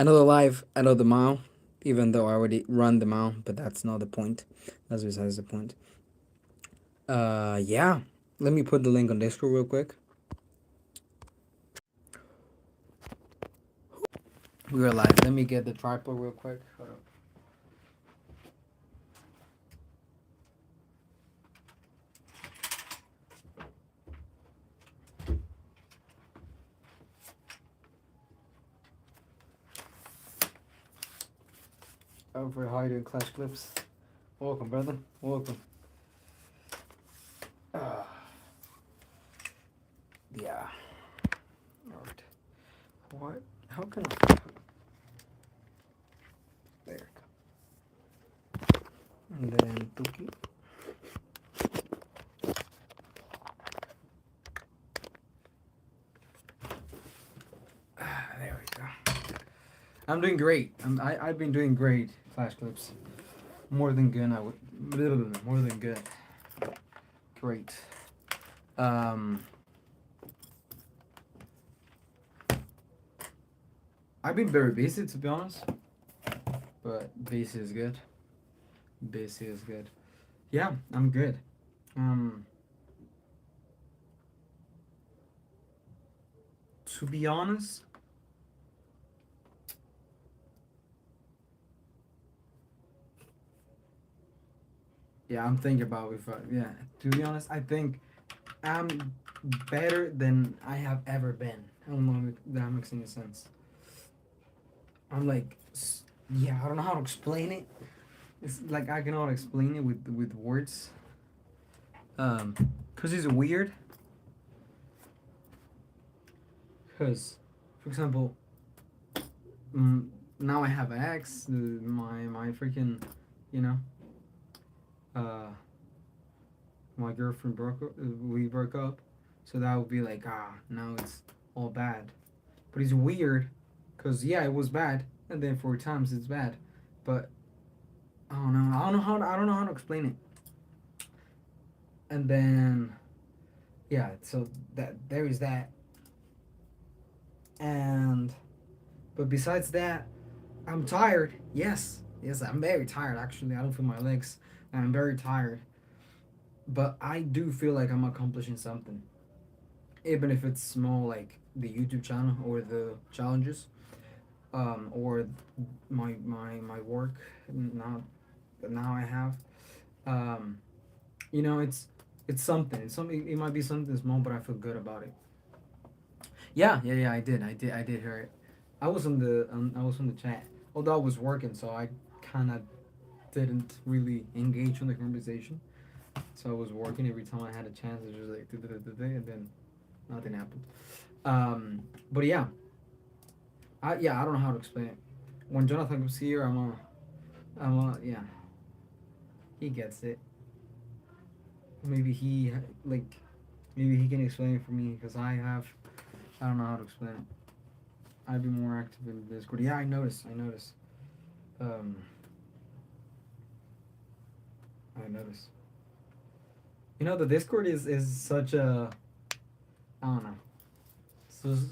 Another live, another mile. Even though I already run the mile, but that's not the point. That's besides the point. Yeah. Let me put the link on Discord real quick. We are live. Let me get the tripod real quick. Hold up. Over how you doing, Clash Clips? Welcome, brother. Welcome. Uh, yeah. Alright. What? How can I? There. And then Tuki. There we go. I'm doing great. I've been doing great, Flash Clips. More than good. I would. More than good. Great. Um. I've been very busy, to be honest. But busy is good. Busy is good. Yeah, I'm good. Um. To be honest, yeah, I'm thinking about if yeah. To be honest, I think I'm better than I have ever been. I don't know if that makes any sense. I'm like, yeah, I don't know how to explain it. It's like I cannot explain it with words. Um, cause it's weird. Cause, for example, mm, now I have an ex. My freaking, you know, uh, my girlfriend broke up. We broke up, so that would be like now it's all bad. But it's weird, cause yeah, it was bad, and then 4 times it's bad, but I don't know. I don't know how to explain it. And then yeah, so that there is that, and but besides that, I'm tired. Yes, yes, I'm very tired. Actually, I don't feel my legs. I'm very tired, but I do feel like I'm accomplishing something, even if it's small, like the YouTube channel or the challenges, or my work. Now, now I have, um, it's something. It's something. It might be something small, but I feel good about it. Yeah, yeah, yeah. I did hear it. I was on the chat. Although I was working, so I kind of didn't really engage in the conversation. So I was working every time I had a chance. It was just like and then nothing happened. But yeah, I don't know how to explain it. When Jonathan was here, yeah, he gets it. Maybe he like maybe he can explain it for me because I don't know how to explain it. I'd be more active in Discord. Yeah, I noticed. I noticed. Um, I noticed. The Discord is such a I don't know,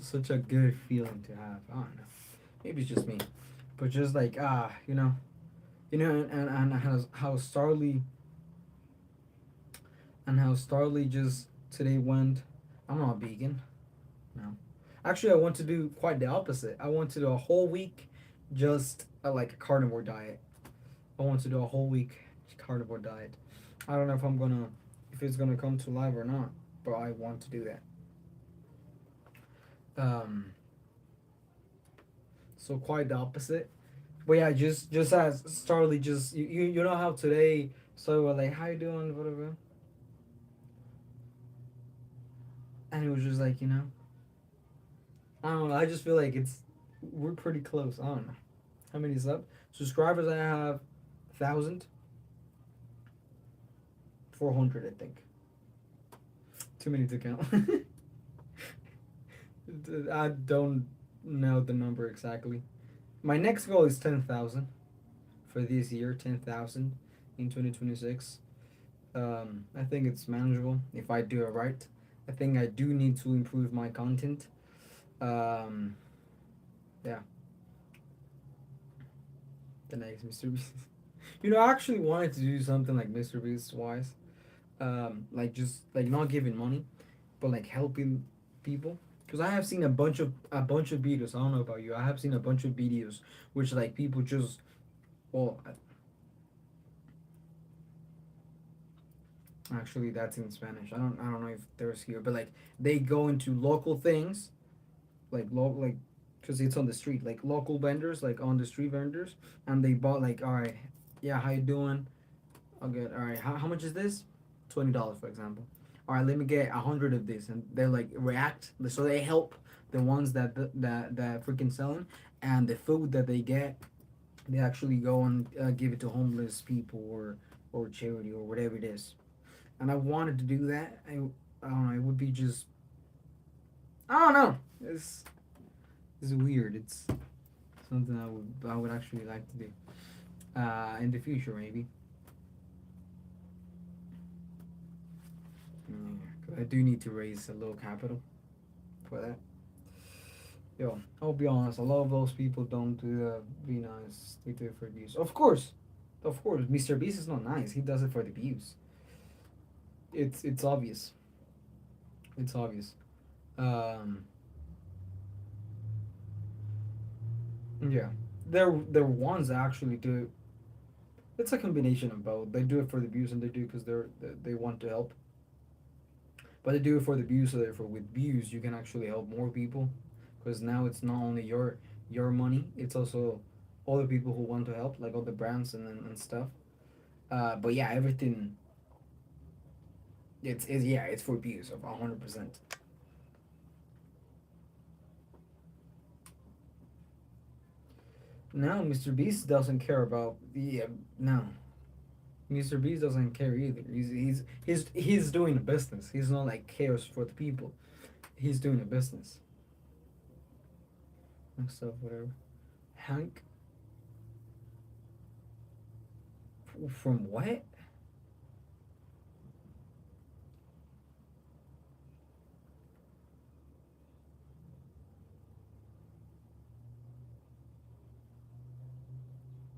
such a good feeling to have. I don't know. Maybe it's just me, but just like and how Starly just today went. I'm not vegan. No, actually, I want to do quite the opposite. I want to do a whole week, just like a carnivore diet. I want to do a whole week carnivore diet. I don't know if it's gonna come to life or not, but I want to do that. Um, so quite the opposite. But yeah, just as Starly, just you know how today so we're like, how you doing, whatever, and it was just like I don't know. I just feel like we're pretty close. I don't know how many subscribers I have. 1,400, I think. Too many to count. I don't know the number exactly. My next goal is 10,000 for this year. 10,000 in 2026. I think it's manageable if I do it right. I think I do need to improve my content. Um, yeah, The next Mr. Beast. You know, I actually wanted to do something like Mr. Beast wise. Like just like not giving money, but like helping people. Because I have seen a bunch of videos. I don't know about you. I have seen a bunch of videos which like people just well, actually that's in Spanish. I don't know if there's here, but like they go into local things like because it's on the street like local vendors like on the street vendors and they bought like all right, yeah, how you doing, I'll get all right, how much is this, $20 for example, all right, let me get 100 of this, and they like react, so they help the ones that freaking selling, and the food that they get they actually go and give it to homeless people or charity or whatever it is. And I wanted to do that. I don't know, it would be just I don't know, it's weird. It's something I would actually like to do in the future, maybe. Yeah, 'cause I do need to raise a little capital for that. Yo, I'll be honest. A lot of those people don't do be nice. They do it for views. Of course. Mr. Beast is not nice. He does it for the views. It's obvious. It's obvious. Um, yeah, they're ones that actually do it. It's a combination of both. They do it for the views and they do it because they want to help. But they do it for the views, so therefore with views you can actually help more people, because now it's not only your money, it's also other people who want to help, like all the brands and stuff. But yeah, everything it's yeah, it's for views of 100%. No, Mr. Beast doesn't care about yeah, no. Mr. Beast doesn't care either. He's doing a business. He's not like cares for the people. He's doing a business and stuff, whatever. Hank from what?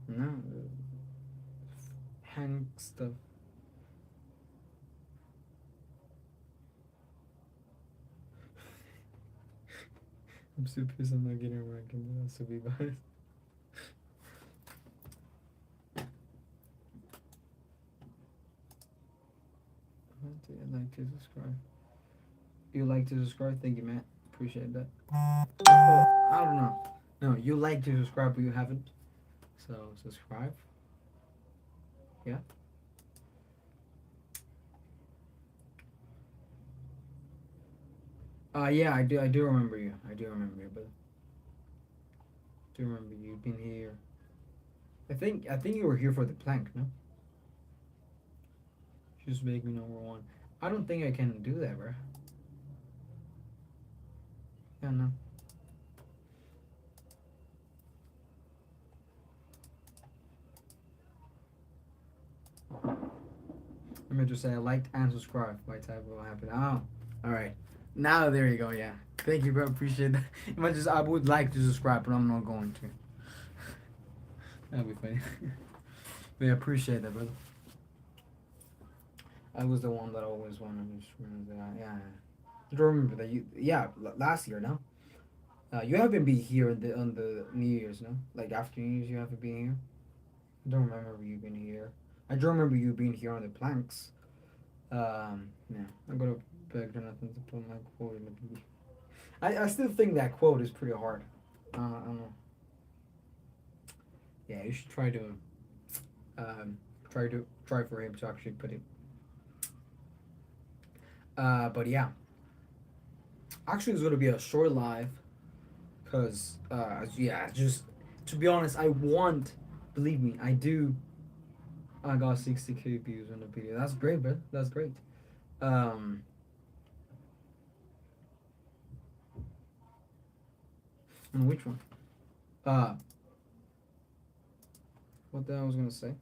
No, Hank stuff. I'm so pissed I'm not getting a ranking. That's to be biased. I like to subscribe. You like to subscribe? Thank you, Matt. Appreciate that. Oh, I don't know. No, you like to subscribe, but you haven't. So subscribe. Yeah. Yeah, I do. I do remember you. I do remember you, but I do remember you've been here. I think you were here for the plank, no? Just make me number one. I don't think I can do that, bro. Yeah, no. Let me just say I liked and subscribed. My type will happen. Oh, all right. Now there you go. Yeah. Thank you, bro. Appreciate that. Much as I would like to subscribe, but I'm not going to. That'd be funny. But yeah, appreciate that, brother. I was the one that always wanted to stream that. Yeah. You don't remember that you? Yeah, last year, no. You haven't been here on the New Year's, no? Like after New Year's, you haven't been here. I don't remember you being here. I don't remember you being here on the planks. Yeah, I'm gonna beg Jonathan to put my quote in the video. I still think that quote is pretty hard. I don't know. Yeah, you should um, try for him to actually put it. But yeah, actually, it's gonna be a short live, cause yeah, just to be honest, I want, believe me, I do. I got 60K views on the video. That's great, bro. That's great. Um, on which one? Uh, what the hell I was gonna say?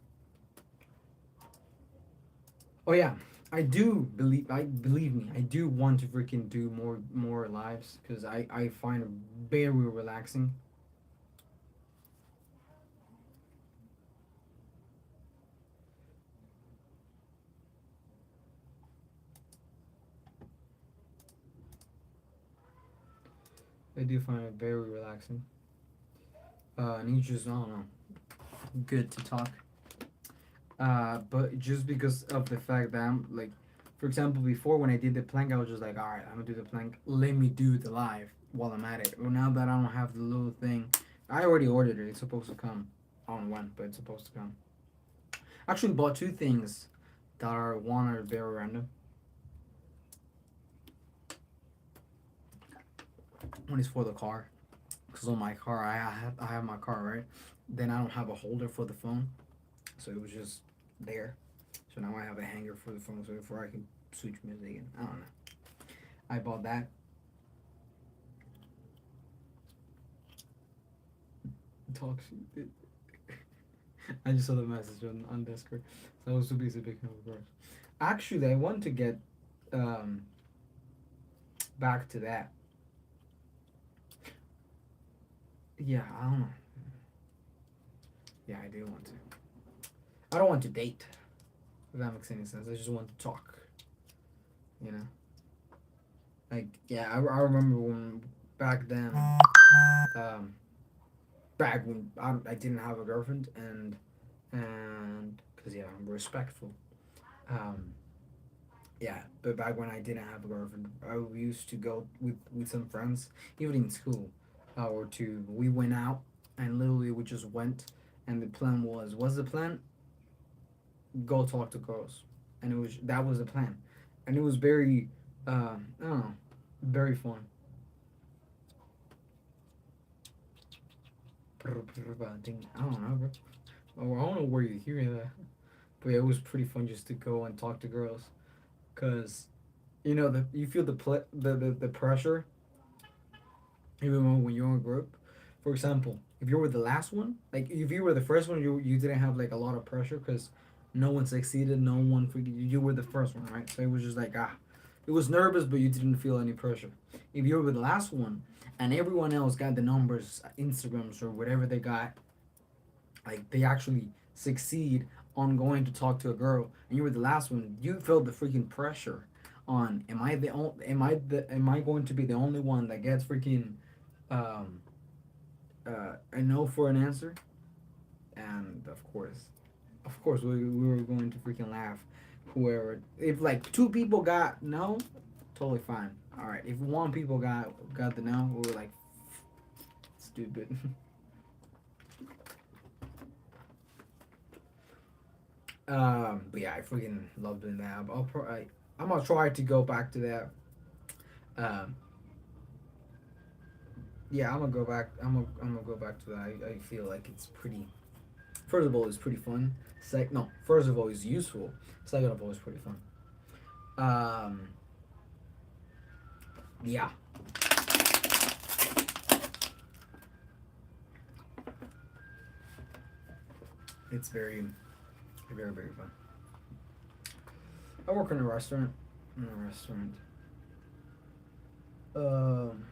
Oh yeah, I do believe. I believe me. I do want to freaking do more lives because I find it very relaxing. I do find it very relaxing. And you just, I don't know, good to talk. But just because of the fact that I'm like, for example, before when I did the plank, I was just like, all right, I'm gonna do the plank. Let me do the live while I'm at it. Well, now that I don't have the little thing, I already ordered it. It's supposed to come. I don't know when, but it's supposed to come. I actually bought two things that are one are very random. One is for the car, because on my car I have my car right. Then I don't have a holder for the phone, so it was just there. So now I have a hanger for the phone, so before I can switch music. And I don't know. I bought that. Talk shit. I just saw the message on Discord, so I was too busy picking up the birds. Actually, I want to get um, back to that. Yeah, I don't know. Yeah, I do want to. I don't want to date. If that makes any sense. I just want to talk. You know, like yeah, I remember when back then, um, back when I didn't have a girlfriend and because yeah, I'm respectful. Um, yeah, but back when I didn't have a girlfriend, I used to go with some friends, even in school, or to we went out and literally we just went, and the plan was what's the plan? Go talk to girls, and it was that was the plan, and it was very, I don't know, very fun. I don't know, bro. Oh, I don't know where you're hearing that, but yeah, it was pretty fun just to go and talk to girls, cause you feel the pressure even when you're in a group. For example, if you were the last one, like if you were the first one, you didn't have like a lot of pressure because no one succeeded, no one you were the first one, right? So it was just like it was nervous, but you didn't feel any pressure. If you were the last one, and everyone else got the numbers, Instagrams or whatever they got, like they actually succeed on going to talk to a girl, and you were the last one, you felt the freaking pressure on am I going to be the only one that gets freaking um a no for an answer, and of course, we were going to freaking laugh. Whoever, if like two people got no, totally fine. All right, if one people got the no, we were like stupid. But yeah, I freaking love doing that. I'm gonna try to go back to that. Um, yeah, I'm gonna go back. I'm gonna go back to that. I feel like it's pretty. First of all, it's pretty fun. No. First of all, it's useful. Second of all, it's pretty fun. Um, yeah, it's very, very, very fun. I work in a restaurant. In a restaurant. Um,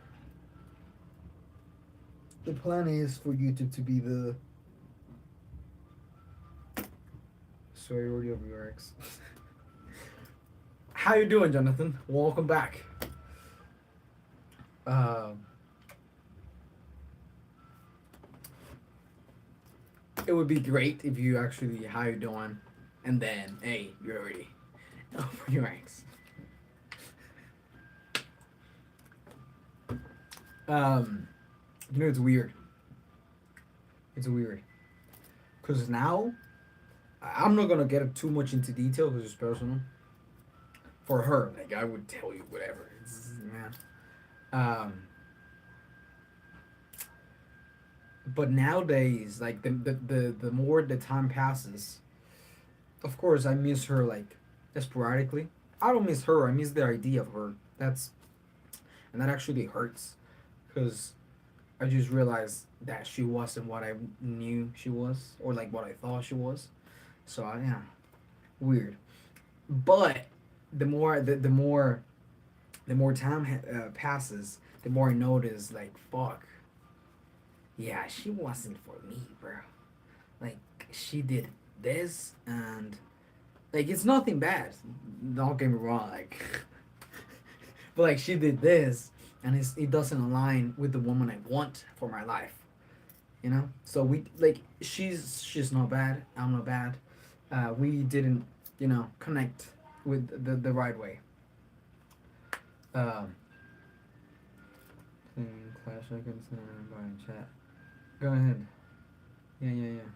the plan is for YouTube to be the. Sorry, already over your ex. How you doing, Jonathan? Welcome back. Um, it would be great if you actually how you doing, and then hey, you're already over your ex. Um, it's weird. It's weird because now I'm not gonna get too much into detail because it's personal. For her, like I would tell you whatever. Man. Um, but nowadays, like the more the time passes, of course I miss her like sporadically. I don't miss her. I miss the idea of her. That actually hurts, because I just realized that she wasn't what I knew she was, or like what I thought she was. So yeah, weird. But the more time passes, the more I notice like fuck, yeah, she wasn't for me, bro. Like she did this, and like it's nothing bad. Don't get me wrong, like, but like she did this, and it doesn't align with the woman I want for my life. You know, so we like she's not bad. I'm not bad. We didn't, connect with the right way. Um, Clash I can send in chat. Go ahead. Yeah, yeah, yeah.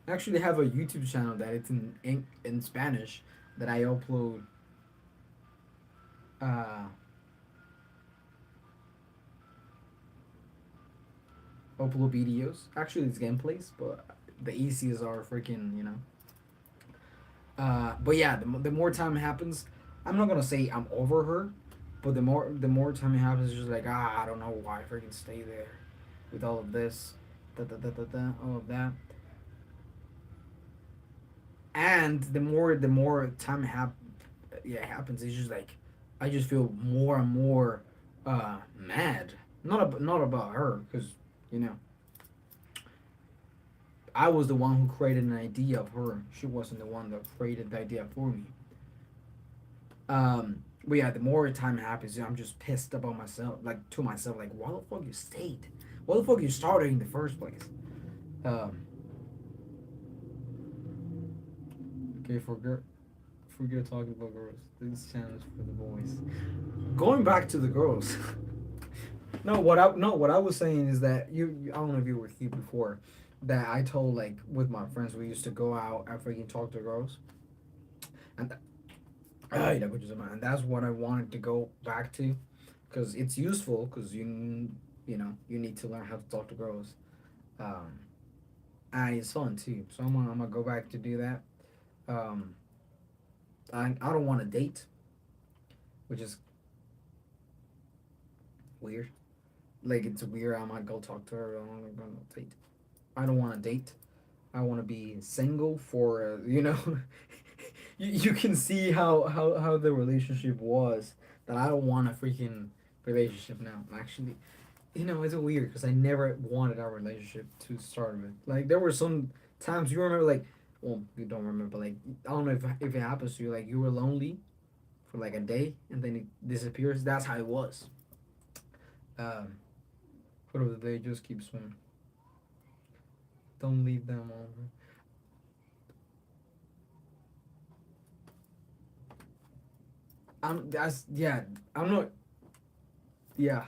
I actually have a YouTube channel that it's in Spanish that I uh upload videos. Actually, it's gameplays, but the easiest are freaking, But yeah, the more time happens, I'm not gonna say I'm over her, but the more time it happens, it's just like I don't know why I freaking stay there, with all of this, all of that, and the more time happens, it's just like I just feel more and more mad. Not about her, because you know I was the one who created an idea of her. She wasn't the one that created the idea for me. But yeah, the more time happens, I'm just pissed about myself, like to myself, like why the fuck you stayed? Why the fuck you started in the first place? Um, okay, forget talking about girls. This channel is for the boys. Going back to the girls. What I was saying is that I don't know if you were here before, that I told like with my friends we used to go out and freaking talk to girls, and which is mine. That's what I wanted to go back to, because it's useful. Because you need to learn how to talk to girls, um, and it's fun too. So I'm gonna go back to do that. Um, I don't want to date, which is weird. Like it's weird. I might go talk to her. I don't want to date. I don't want to date. I want to be single for you can see how the relationship was, that I don't want a freaking relationship now. Actually, it's weird because I never wanted our relationship to start with. Like there were some times you remember, like, well, you don't remember, like I don't know if it happens to you, like you were lonely for like a day and then it disappears. That's how it was. Um, Photo of the day, just keep swimming. Don't leave them over. That's yeah. I'm not. Yeah.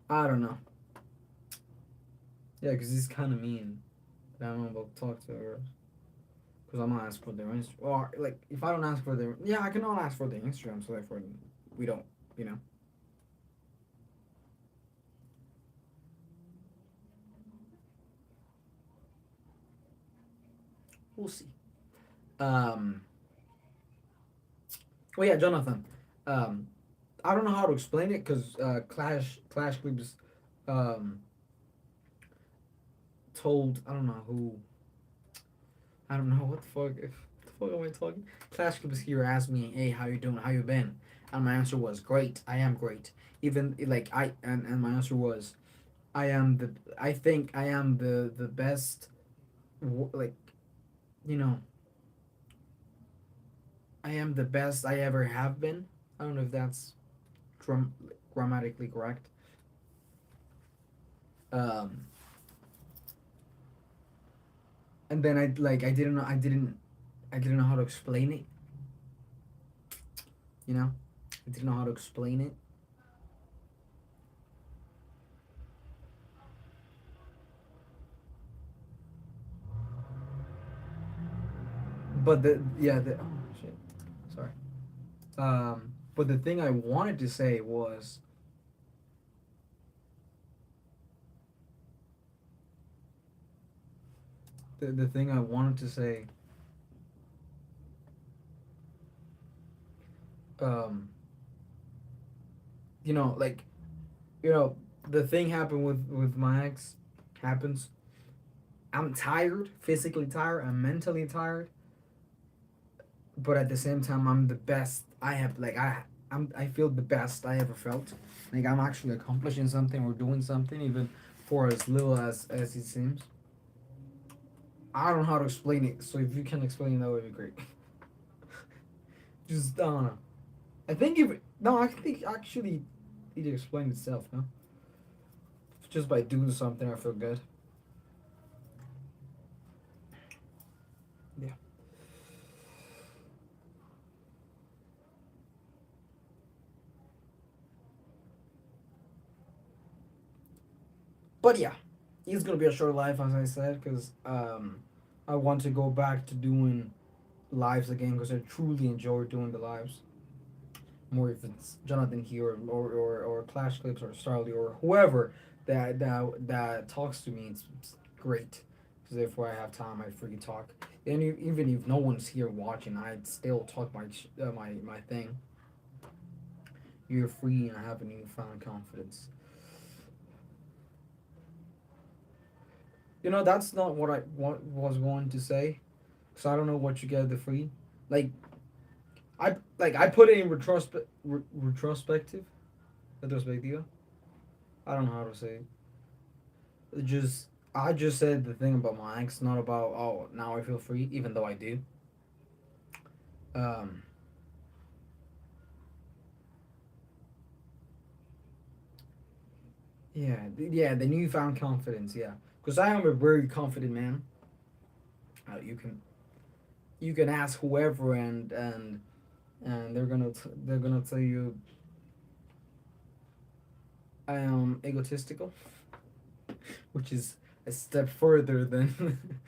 I don't know. Yeah, because he's kind of mean. I don't know about talk to her. Because I'm gonna ask for their Instagram. Or like, if I don't ask for their, yeah, I cannot ask for their Instagram. So therefore, we don't. You know, we'll see. Um. Well, yeah, Jonathan. Um. I don't know how to explain it because Clash Clips, um, told, I don't know who, I don't know what the fuck, if the fuck am I talking? Clash Clips here asked me, hey, how you doing? How you been? And my answer was great. I am great. Even like and my answer was, I think I am the best, like, you know I am the best I ever have been. I don't know if that's dram- grammatically correct. Um, and then I didn't know how to explain it. You know, I didn't know how to explain it. But the oh shit, sorry. But the thing I wanted to say was, the thing I wanted to say. Um, like, you know, the thing happened with my ex happens. I'm tired, physically tired. I'm mentally tired, but at the same time, I'm the best I have. Like I feel the best I ever felt. Like I'm actually accomplishing something or doing something, even for as little as it seems. I don't know how to explain it, so if you can explain it, that would be great. Just I don't know. I think if no, I think actually it explains itself. No, just by doing something, I feel good. Yeah. But yeah, it's gonna be a short life, as I said, because I want to go back to doing lives again because I truly enjoy doing the lives. More if it's Jonathan here or Clash Clips or Starly or whoever that talks to me, it's great. Because therefore I have time, I freaking talk. And even if no one's here watching, I'd still talk my thing. You're free and I have a newfound confidence. You know, that's not what was going to say. So I don't know what you get the free. Like I put it in retrospective. Retrospectiva. I don't know how to say it. Just I just said the thing about my ex, not about oh now I feel free, even though I do. Um, yeah, yeah, the newfound confidence, yeah, because I am a very confident man. You can ask whoever and they're gonna tell you I am egotistical, which is a step further than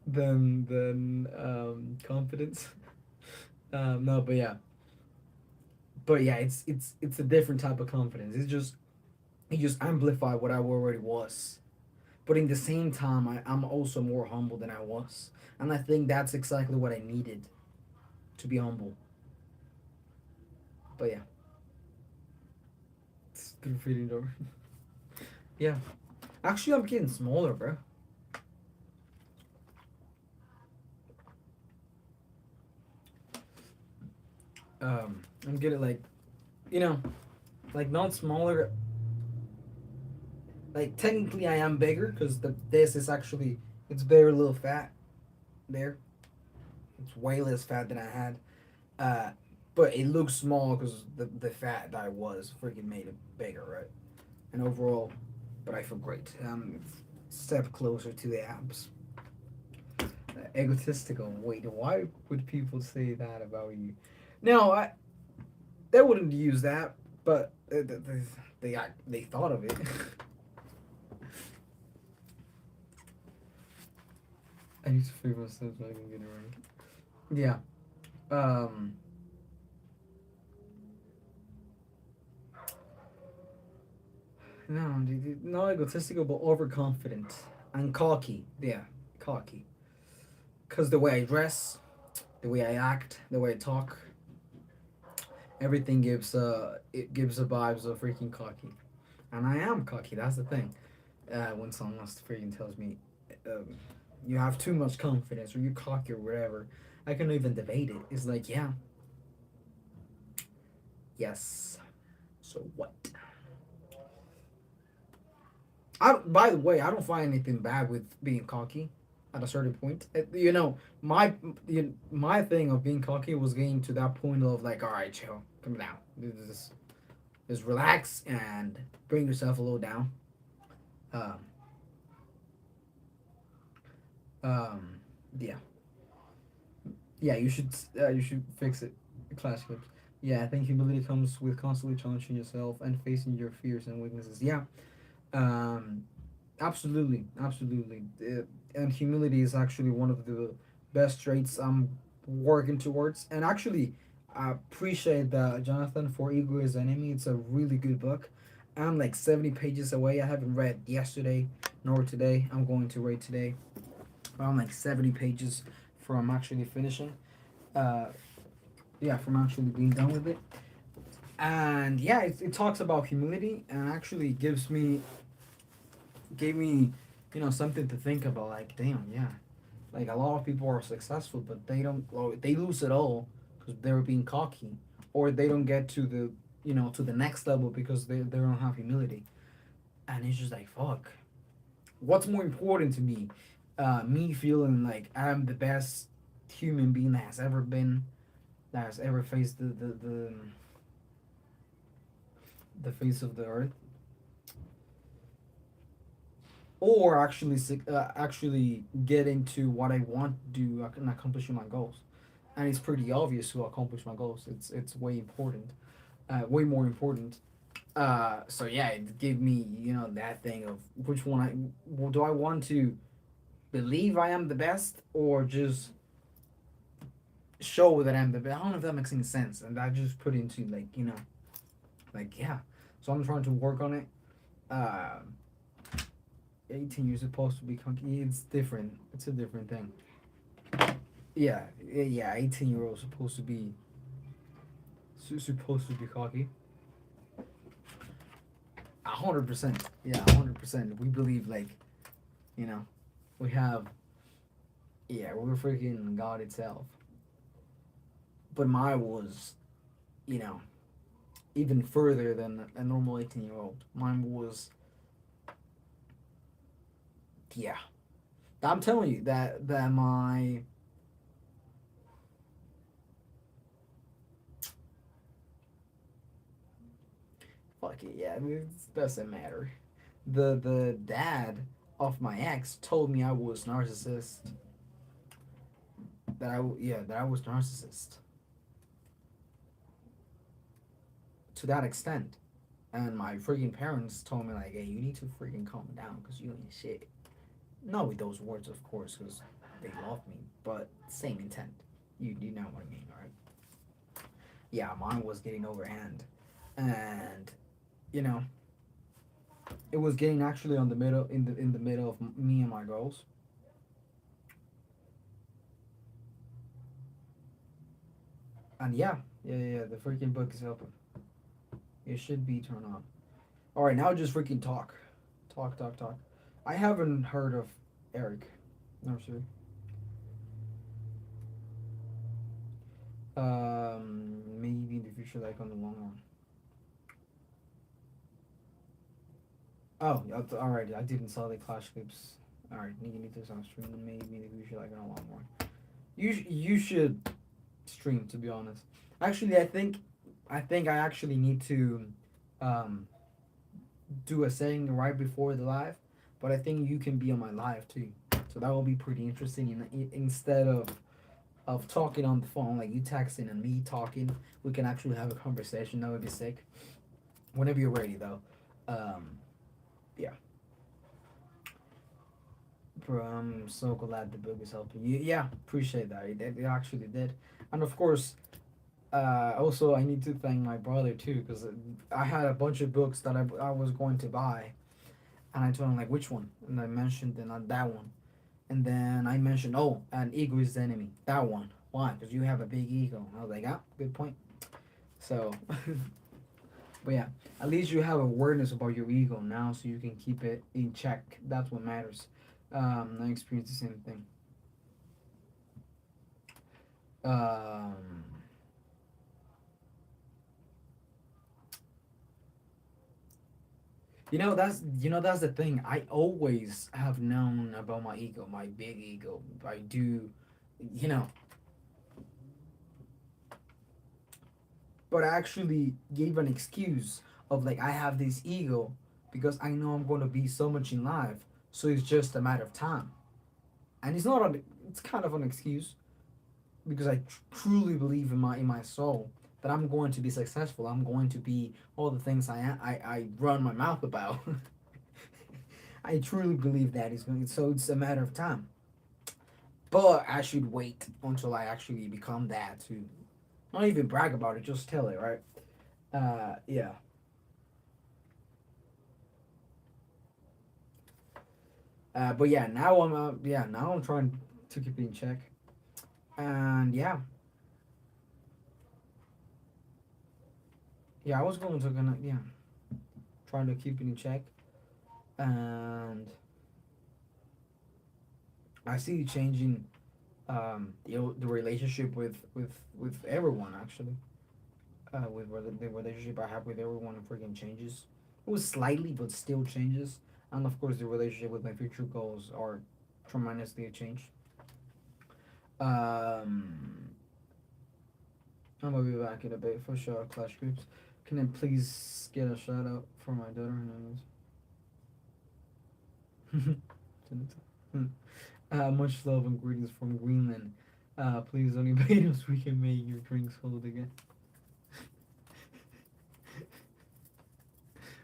than confidence. No, but yeah, it's a different type of confidence. It just amplify what I already was. But in the same time, I'm also more humble than I was, and I think that's exactly what I needed to be humble. But yeah, it's good feeling though. Yeah, actually, I'm getting smaller, bro. I'm getting like, you know, like not smaller. Like technically, I am bigger because this is actually it's very little fat there. It's way less fat than I had. Uh, but it looks small because the fat that I was freaking made it bigger, right? And overall, but I feel great. Step closer to the abs. Egotistical. Wait, why would people say that about you? No, they wouldn't use that, but they thought of it. I need to figure out so I can get it right. Yeah. Um. No, not egotistical, but overconfident and cocky. Yeah, cocky. Cause the way I dress, the way I act, the way I talk, everything gives a vibes of freaking cocky, and I am cocky. That's the thing. When someone else freaking tells me, um, you have too much confidence or you're cocky or whatever, I can even debate it. It's like, yeah, yes. So what? By the way, I don't find anything bad with being cocky at a certain point. My thing of being cocky was getting to that point of like, all right, chill, come down, just relax and bring yourself a little down. Um, um, yeah, yeah, you should fix it. Class clips. Yeah, I think humility comes with constantly challenging yourself and facing your fears and weaknesses. Yeah, um, absolutely, absolutely. And humility is actually one of the best traits I'm working towards. And actually, I appreciate Jonathan for Ego is Enemy. It's a really good book. I'm like 70 pages away. I haven't read yesterday nor today. I'm going to read today. I'm like 70 pages from actually finishing. Uh, yeah, from actually being done with it. And yeah, it talks about humility and actually gave me, something to think about. Like, damn, yeah, like a lot of people are successful, but they don't. Well, they lose it all because they're being cocky, or they don't get to the next level because they don't have humility. And it's just like fuck. What's more important to me? Me feeling like I'm the best human being that has ever been, that has ever faced the face of the earth, or actually actually get into what I want to do and accomplishing my goals. And it's pretty obvious to accomplish my goals. It's way important, way more important. So yeah, it gave me, that thing of which one do I want to believe I am the best, or just show that I'm the best. I don't know if that makes any sense. And I just put into like, like, yeah. So I'm trying to work on it. Uh, 18 you're supposed to be cocky. It's different. It's a different thing. Yeah, yeah. 18-year-old supposed to be supposed to be cocky. 100%. Yeah, 100%. We believe like, you know, we have. Yeah, we're freaking God itself. But mine was, you know, even further than a normal 18-year-old. Mine was, yeah. I'm telling you that my fuck it, yeah, it doesn't matter. The dad of my ex told me I was narcissist. That I was narcissist to that extent. And my freaking parents told me like, hey, you need to freaking calm down because you ain't shit. Not with those words, of course, because they love me, but same intent. You know what I mean, right? Yeah, mine was getting overhand, and you know it was getting actually on the middle in the middle of me and my goals. And yeah, the freaking book is open. It should be turned on. All right, now just freaking talk. I haven't heard of Eric Nursery. Maybe in the future, like on the long run. Oh, all right. I didn't saw the Clash clips. All right, you need to start streaming. Maybe in the future, like on a long run. You should stream, to be honest. Actually, I think I actually need to um, do a setting right before the live, but I think you can be on my live too. So that will be pretty interesting. And instead of talking on the phone, like you texting and me talking, we can actually have a conversation. That would be sick. Whenever you're ready, though. Um, yeah, bro, I'm so glad the book is helping you. Yeah, appreciate that. It actually did, and of course, also I need to thank my brother too, because I had a bunch of books that I was going to buy, and I told him like which one, and I mentioned that one, and then I mentioned, oh, an ego is the enemy, that one. Why? Because you have a big ego. I was like, ah, good point. So, but yeah, at least you have awareness about your ego now, so you can keep it in check. That's what matters. I experienced the same thing. Um, that's the thing. I always have known about my ego, my big ego. I do, you know, but I actually gave an excuse of like I have this ego because I know I'm going to be so much in life, so it's just a matter of time. And it's not an, it's kind of an excuse because I truly believe in my soul that I'm going to be successful. I'm going to be all the things I run my mouth about. I truly believe that is going. So it's a matter of time. But I should wait until I actually become that to not even brag about it. Just tell it, right? Yeah. But yeah, now I'm trying to keep it in check. And yeah, I was going to gonna trying to keep it in check. And I see it changing the relationship with everyone actually. With the relationship I have with everyone freaking changes. It was slightly, but still changes. And of course, the relationship with my future goals are. tremendously a change. Um, I'm gonna be back in a bit for sure. Clash groups. Can I please get a shout out for my daughter? Much love and greetings from Greenland. Please don't invade us. We can make your drinks cold again.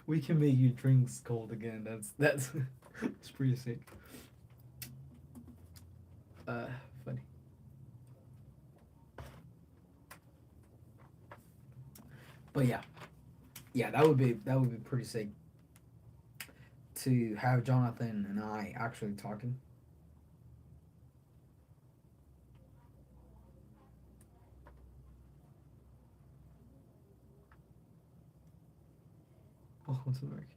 We can make your drinks cold again. That's it's pretty sick. Uh, Funny. But yeah, yeah, that would be pretty sick to have Jonathan and I actually talking. Oh, what's American?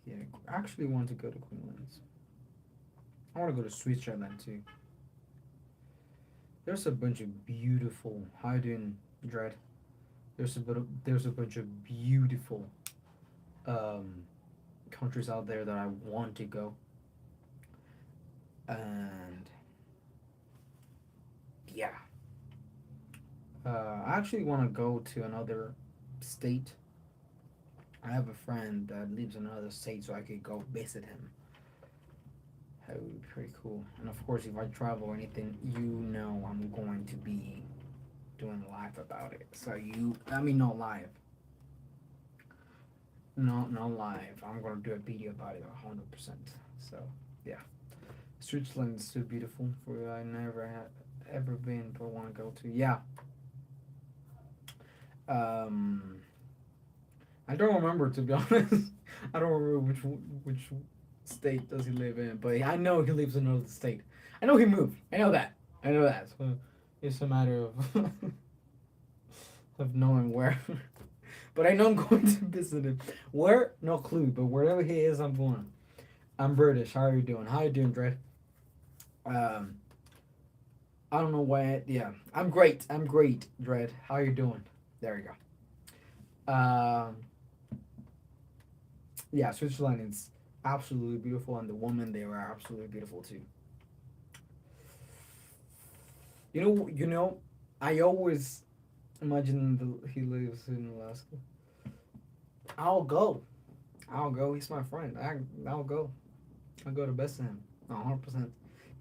Yeah, I actually want to go to Queensland. I want to go to Switzerland too. There's a bunch of beautiful. How you doing, Dread? There's a bunch of beautiful um, countries out there that I want to go, and yeah, I actually want to go to another state. I have a friend that lives in another state, so I could go visit him. That would be pretty cool. And of course, if I travel or anything, I'm going to be doing live about it. So I mean, not live, not live. I'm gonna do a video about it, 100%. So yeah, Switzerland is so beautiful. For I never had ever been, but want to go to. Yeah. Um, I don't remember, to be honest. I don't remember which state does he live in, but I know he lives in another state. I know he moved. I know that. I know that. So it's a matter of of knowing where. But I know I'm going to visit him. Where? No clue. But wherever he is, I'm going. I'm British. How are you doing? How you doing, Dre? Um, I don't know why. Yeah, I'm great. I'm great, Dread. How you doing? There you go. Yeah, Switzerland is absolutely beautiful, and the women there are absolutely beautiful too. I always imagine he lives in Alaska. I'll go. I'll go. He's my friend. I'll go. I'll go to visit him. 100%.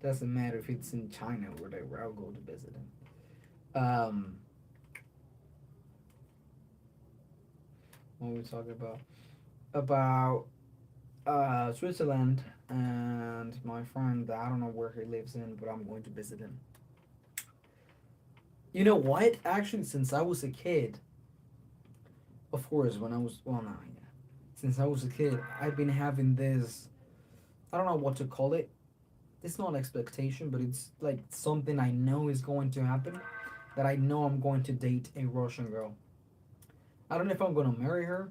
Doesn't matter if it's in China or whatever. I'll go to visit him. What were we talking about? About Switzerland and my friend. I don't know where he lives in, but I'm going to visit him. You know what? Actually, since I was a kid, of course, when I was well, no, yeah. Since I was a kid, I've been having this. I don't know what to call it. It's not expectation, but it's like something I know is going to happen. That I know I'm going to date a Russian girl. I don't know if I'm gonna marry her.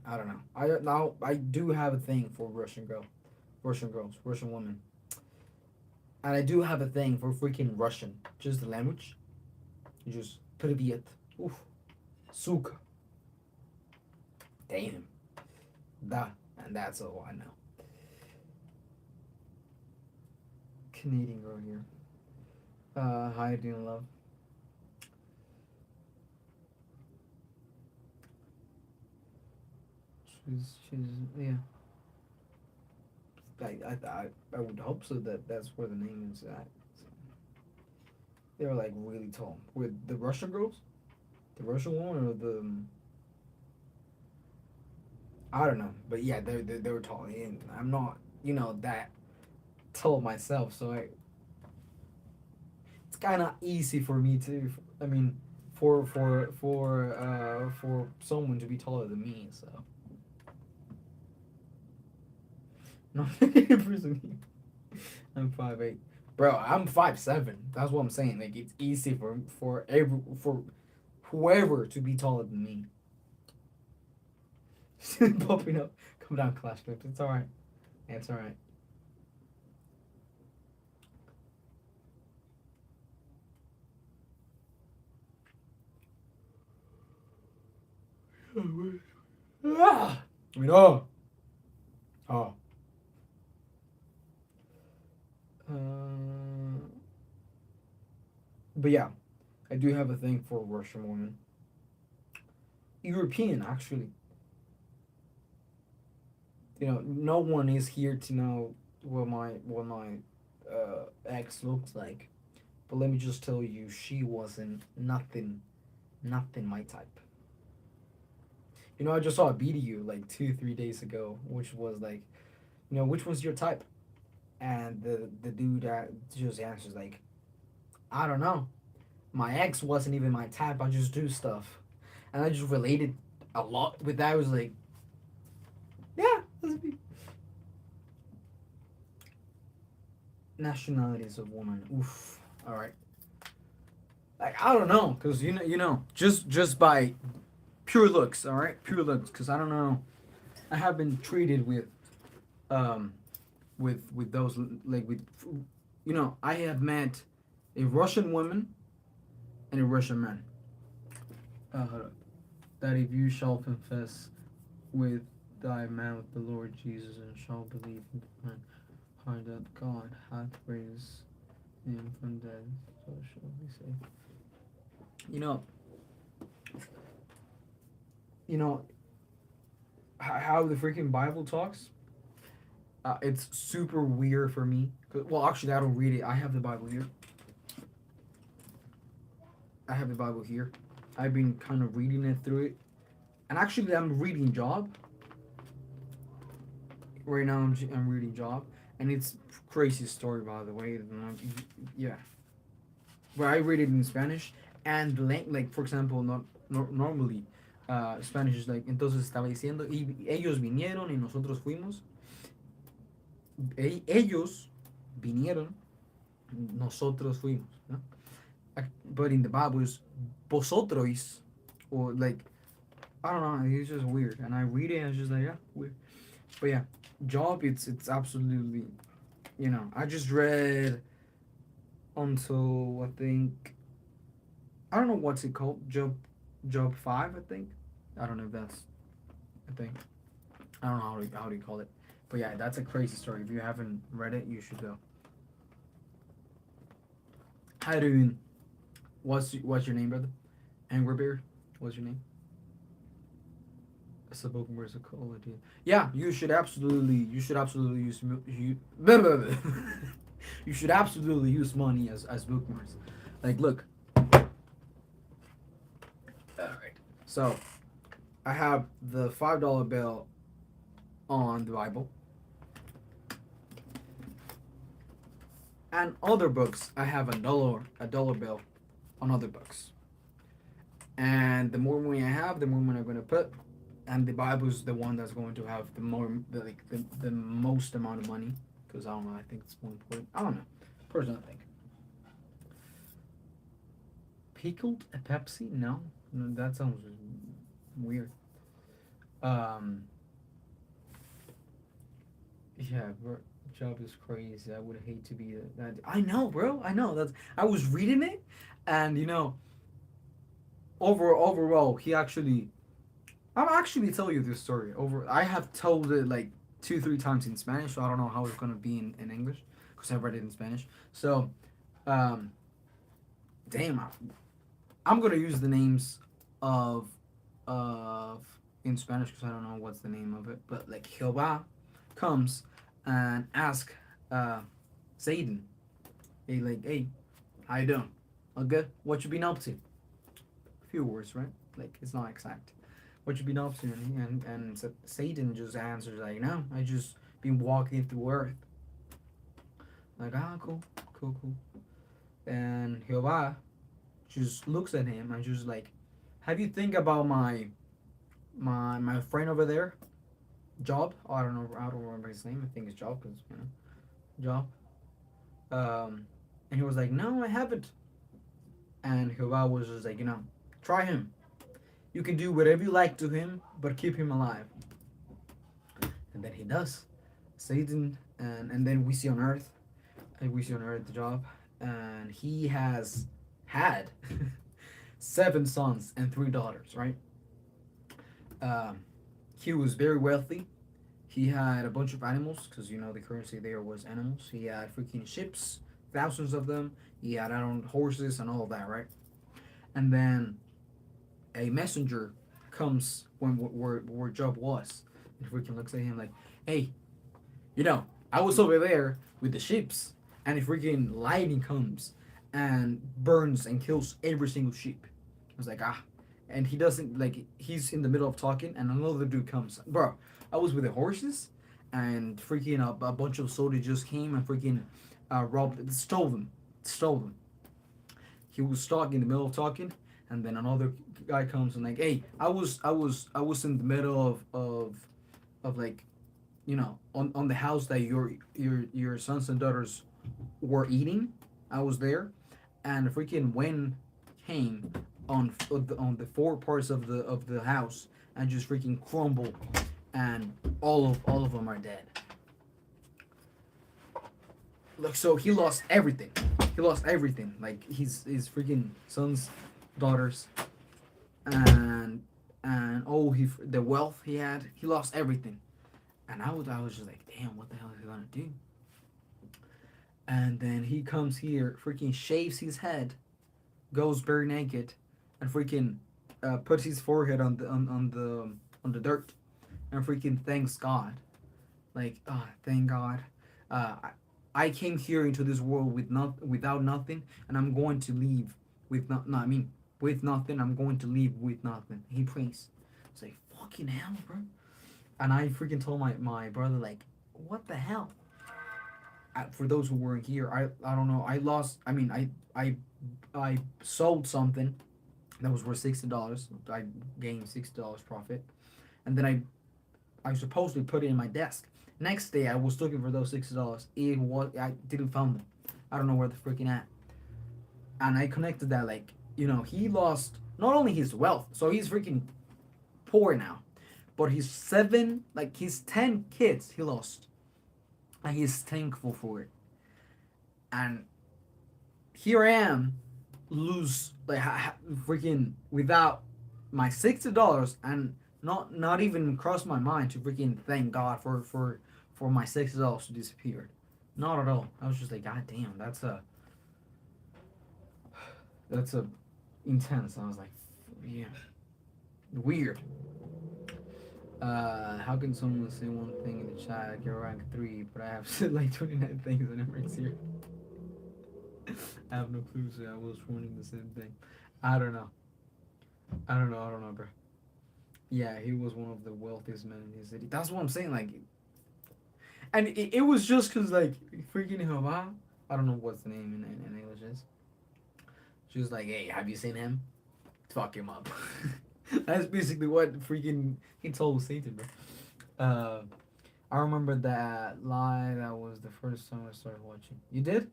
I don't know. I do have a thing for Russian girls, Russian women, and I do have a thing for freaking Russian. Just the language. You just привет. Oof. Suka. Damn. Da. And that's all I know. Canadian girl here. Hi, doing love. She's yeah. I would hope so that that's where the name is at. So, they were like really tall. With the Russian girls, the Russian one or the I don't know, but yeah, they were tall. And I'm not that tall myself, so it's kind of easy for me to. I mean, for someone to be taller than me, so no, I'm 5'8". Bro, I'm 5'7". That's what I'm saying. Like it's easy for whoever to be taller than me. Popping up, come down, Clash Clips. It's all right. It's all right. Ah, I know. Oh. Uh, but yeah, I do have a thing for Russian women. European, actually. You know, no one is here to know what my ex looks like. But let me just tell you, she wasn't nothing my type. You know, I just saw a video like 2 3 days ago, which was like, which was your type? And the dude that just answers like, I don't know. My ex wasn't even my type. I just do stuff, and I just related a lot with that. I was like, yeah, that's me. Nationalities of woman. Oof. All right. Like I don't know, cause just by pure looks. All right, pure looks. Cause I don't know. I have been treated um with those like with I have met a Russian woman and a Russian man. Hold up. That if you shall confess with thy mouth the Lord Jesus and shall believe in thine heart that God hath raised him from dead, so shall we say. You know, you know how the freaking Bible talks. It's super weird for me. Well, actually, I don't read it. I have the Bible here. I have the Bible here. I've been kind of reading it through it, and actually, I'm reading Job right now. I'm reading Job, and it's crazy story by the way. Yeah, where I read it in Spanish, and like for example, not normally, Spanish is like entonces estaba diciendo y ellos vinieron y nosotros fuimos. Ellos vinieron, nosotros fuimos. ¿No? But in the Bible, it's vosotros, or like I don't know. It's just weird, and I read it and it's just like yeah, weird. But yeah, Job. It's absolutely. I just read until I think I don't know what's it called. Job 5, I think. I don't know if that's a thing. I don't know how do you call it. But yeah, that's a crazy story. If you haven't read it, you should go. Harun, what's your name, brother? Angry Bear, what's your name? Sabokum where's a call idea? Yeah, you should absolutely use you. You should absolutely use money as bookmarks. Like, look. All right. So I have the $5 bill on the Bible, and other books. I have a dollar bill on other books. And the more money I have, the more money I'm gonna put. And the Bible is the one that's going to have the most amount of money because I don't know. I think it's more important. I don't know. Personally, I think pickled a Pepsi. No, no, that sounds weird. Um, yeah, bro, job is crazy. I would hate to be that. I know, bro. I know. That's. I was reading it, and overall, he actually. I'll actually tell you this story. I have told it like 2 3 times in Spanish, so I don't know how it's gonna be in English because I read it in Spanish. So, um, damn, I'm gonna use the names of of in Spanish because I don't know what's the name of it. But like Jehová comes and ask Satan, hey, how you doing? All good? What you been up to? Few words, right? Like it's not exact. What you been up to? And Satan just answers like, no, I just been walking through earth. Like cool, cool, cool. And Jehová just looks at him and just like, have you think about my friend over there, Job? Oh, I don't know. I don't remember his name. I think it's Job because Job. And he was like, no, I haven't. And Jehová was just like, try him. You can do whatever you like to him, but keep him alive. And then he does. Satan, and then we see on Earth, the Job, and he has had 7 sons and 3 daughters, right? Um, he was very wealthy. He had a bunch of animals because you know the currency there was animals. He had freaking ships, thousands of them. He had I don't horses and all of that, right? And then a messenger comes when where Job was, and freaking looks at him like, "Hey, you know, I was over there with the ships, and a freaking lightning comes and burns and kills every single sheep." I was like, ah. And he doesn't, like, he's in the middle of talking, and another dude comes. Bro, I was with the horses, and freaking a bunch of soldiers just came and freaking robbed, stole them. Stole them. He was talking in the middle of talking, and then another guy comes and like, hey, I was in the middle of like, you know, on the house that your sons and daughters were eating. I was there, and the freaking wind came on the four parts of the house and just freaking crumble, and all of them are dead. Like so, he lost everything. He lost everything. Like his freaking sons, daughters, and oh the wealth he had. He lost everything. And I was just like, damn, what the hell is he gonna do? And then he comes here, freaking shaves his head, goes bare naked, and freaking puts his forehead on the dirt, and freaking thanks God. Like, thank God. I came here into this world without nothing, and I'm going to leave with no, I mean, with nothing. I'm going to leave with nothing. He prays. It's like fucking hell, bro. And I freaking told my brother like, what the hell? For those who weren't here, I don't know. I lost. I mean, I sold something that was worth $60. I gained $60 profit, and then I supposedly put it in my desk. Next day, I was looking for those $60. It was I didn't find them. I don't know where the freaking at. And I connected that like he lost not only his wealth, so he's freaking poor now, but his his 10 kids he lost, and he's thankful for it. And here I am, lose like freaking without my $60, and not even crossed my mind to freaking thank God for my $60 to disappeared. Not at all. I was just like, God damn, that's a intense. I was like, yeah, weird. How can someone say one thing in the chat? I get rank 3, but I have said like 29 things and never here. I have no clue, so I was running the same thing. I don't know. I don't know, bro. Yeah, he was one of the wealthiest men in his city. That's what I'm saying. Like, and it was just because, like, freaking Hava, I don't know what's the name in English is. She was like, hey, have you seen him? Fuck him up. That's basically what freaking he told Satan, bro. I remember that lie. That was the first time I started watching. You did?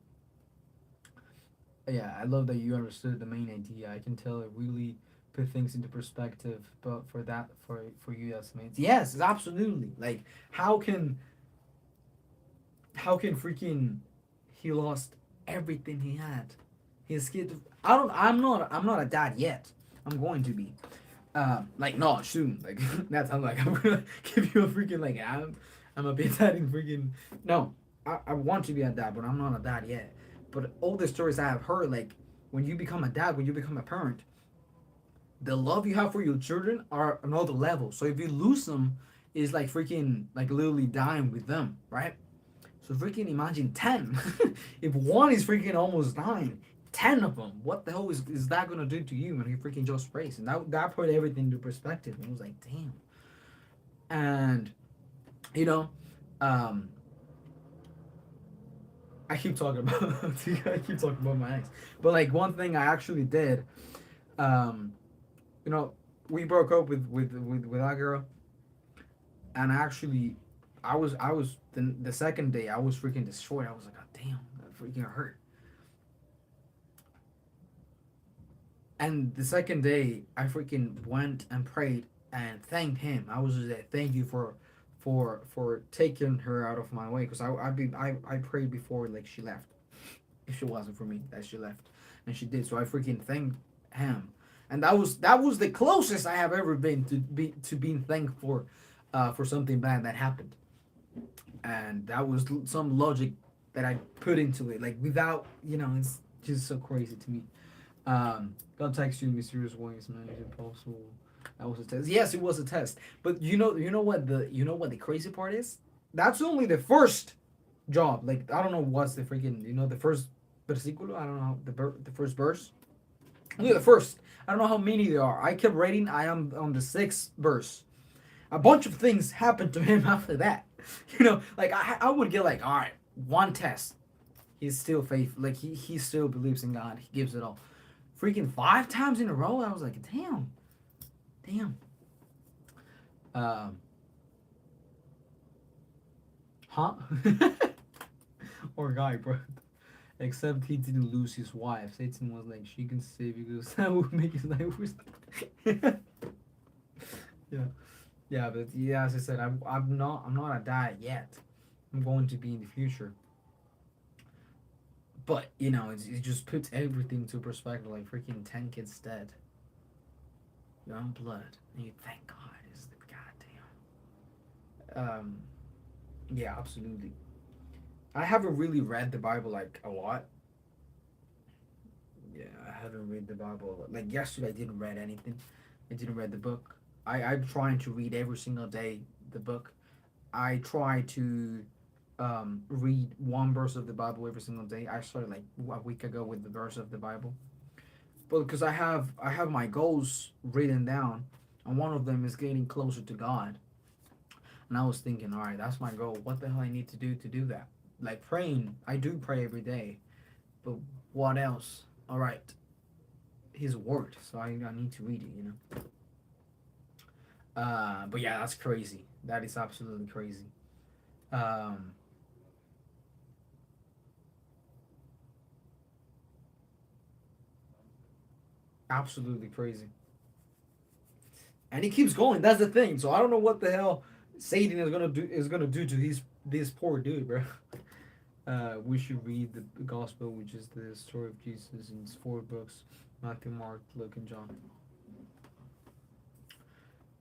Yeah, I love that you understood the main idea. I can tell it really put things into perspective. But for you, that's amazing. Yes, absolutely. Like, how can freaking he lost everything he had? His kid. I don't. I'm not a dad yet. I'm going to be. Like not soon. Like that's how like I'm gonna give you a freaking like I'm a bit dad in freaking no. I want to be a dad, but I'm not a dad yet. But all the stories I have heard, like when you become a dad, when you become a parent, the love you have for your children are another level. So if you lose them, it's like freaking like literally dying with them, right? So freaking imagine 10. If one is freaking almost dying, 10 of them, what the hell is that gonna do to you when he freaking just prays? And that put everything into perspective. And it was like, damn. And you know, um, I keep talking about I keep talking about my ex. But like one thing I actually did, um, you know, we broke up with that girl, and actually, I was the second day I was freaking destroyed. I was like, God damn, that freaking hurt. And the second day, I freaking went and prayed and thanked him. I was just like, thank you for taking her out of my way, because I prayed before like she left. If she wasn't for me, that she left, and she did. So I freaking thanked him, and that was the closest I have ever been to being thankful for something bad that happened, and that was some logic that I put into it, like without it's just so crazy to me. God text you in mysterious ways, man. Is it possible? That was a test. Yes, it was a test. But you know what the crazy part is? That's only the first job. Like I don't know what's the freaking the first versículo. I don't know the first verse. Only the first. I don't know how many there are. I kept reading. I am on the sixth verse. A bunch of things happened to him after that. Like I would get like, all right, one test. He's still faithful. Like he still believes in God. He gives it all. Freaking 5 times in a row. I was like, damn. Um, huh? Or guy, bro. Except he didn't lose his wife. Satan was like, she can save you because that would make his life worse. Yeah. Yeah, but yeah, as I said, I'm not a dad yet. I'm going to be in the future. But it just puts everything to perspective. Like freaking 10 kids dead, your own blood, and you thank God. Is the goddamn. Yeah, absolutely. I haven't really read the Bible like a lot. Yeah, I haven't read the Bible a lot. Like yesterday, I didn't read anything. I didn't read the book. I'm trying to read every single day the book. I try to read one verse of the Bible every single day. I started like a week ago with the verse of the Bible, but because I have my goals written down, and one of them is getting closer to God. And I was thinking, all right, that's my goal. What the hell I need to do that? Like praying, I do pray every day, but what else? All right, His Word. So I need to read it. But yeah, that's crazy. That is absolutely crazy. Um, Absolutely crazy. And he keeps going. That's the thing. So I don't know what the hell Satan is gonna do to this poor dude, bro. We should read the gospel, which is the story of Jesus in 4 books: Matthew, Mark, Luke, and John.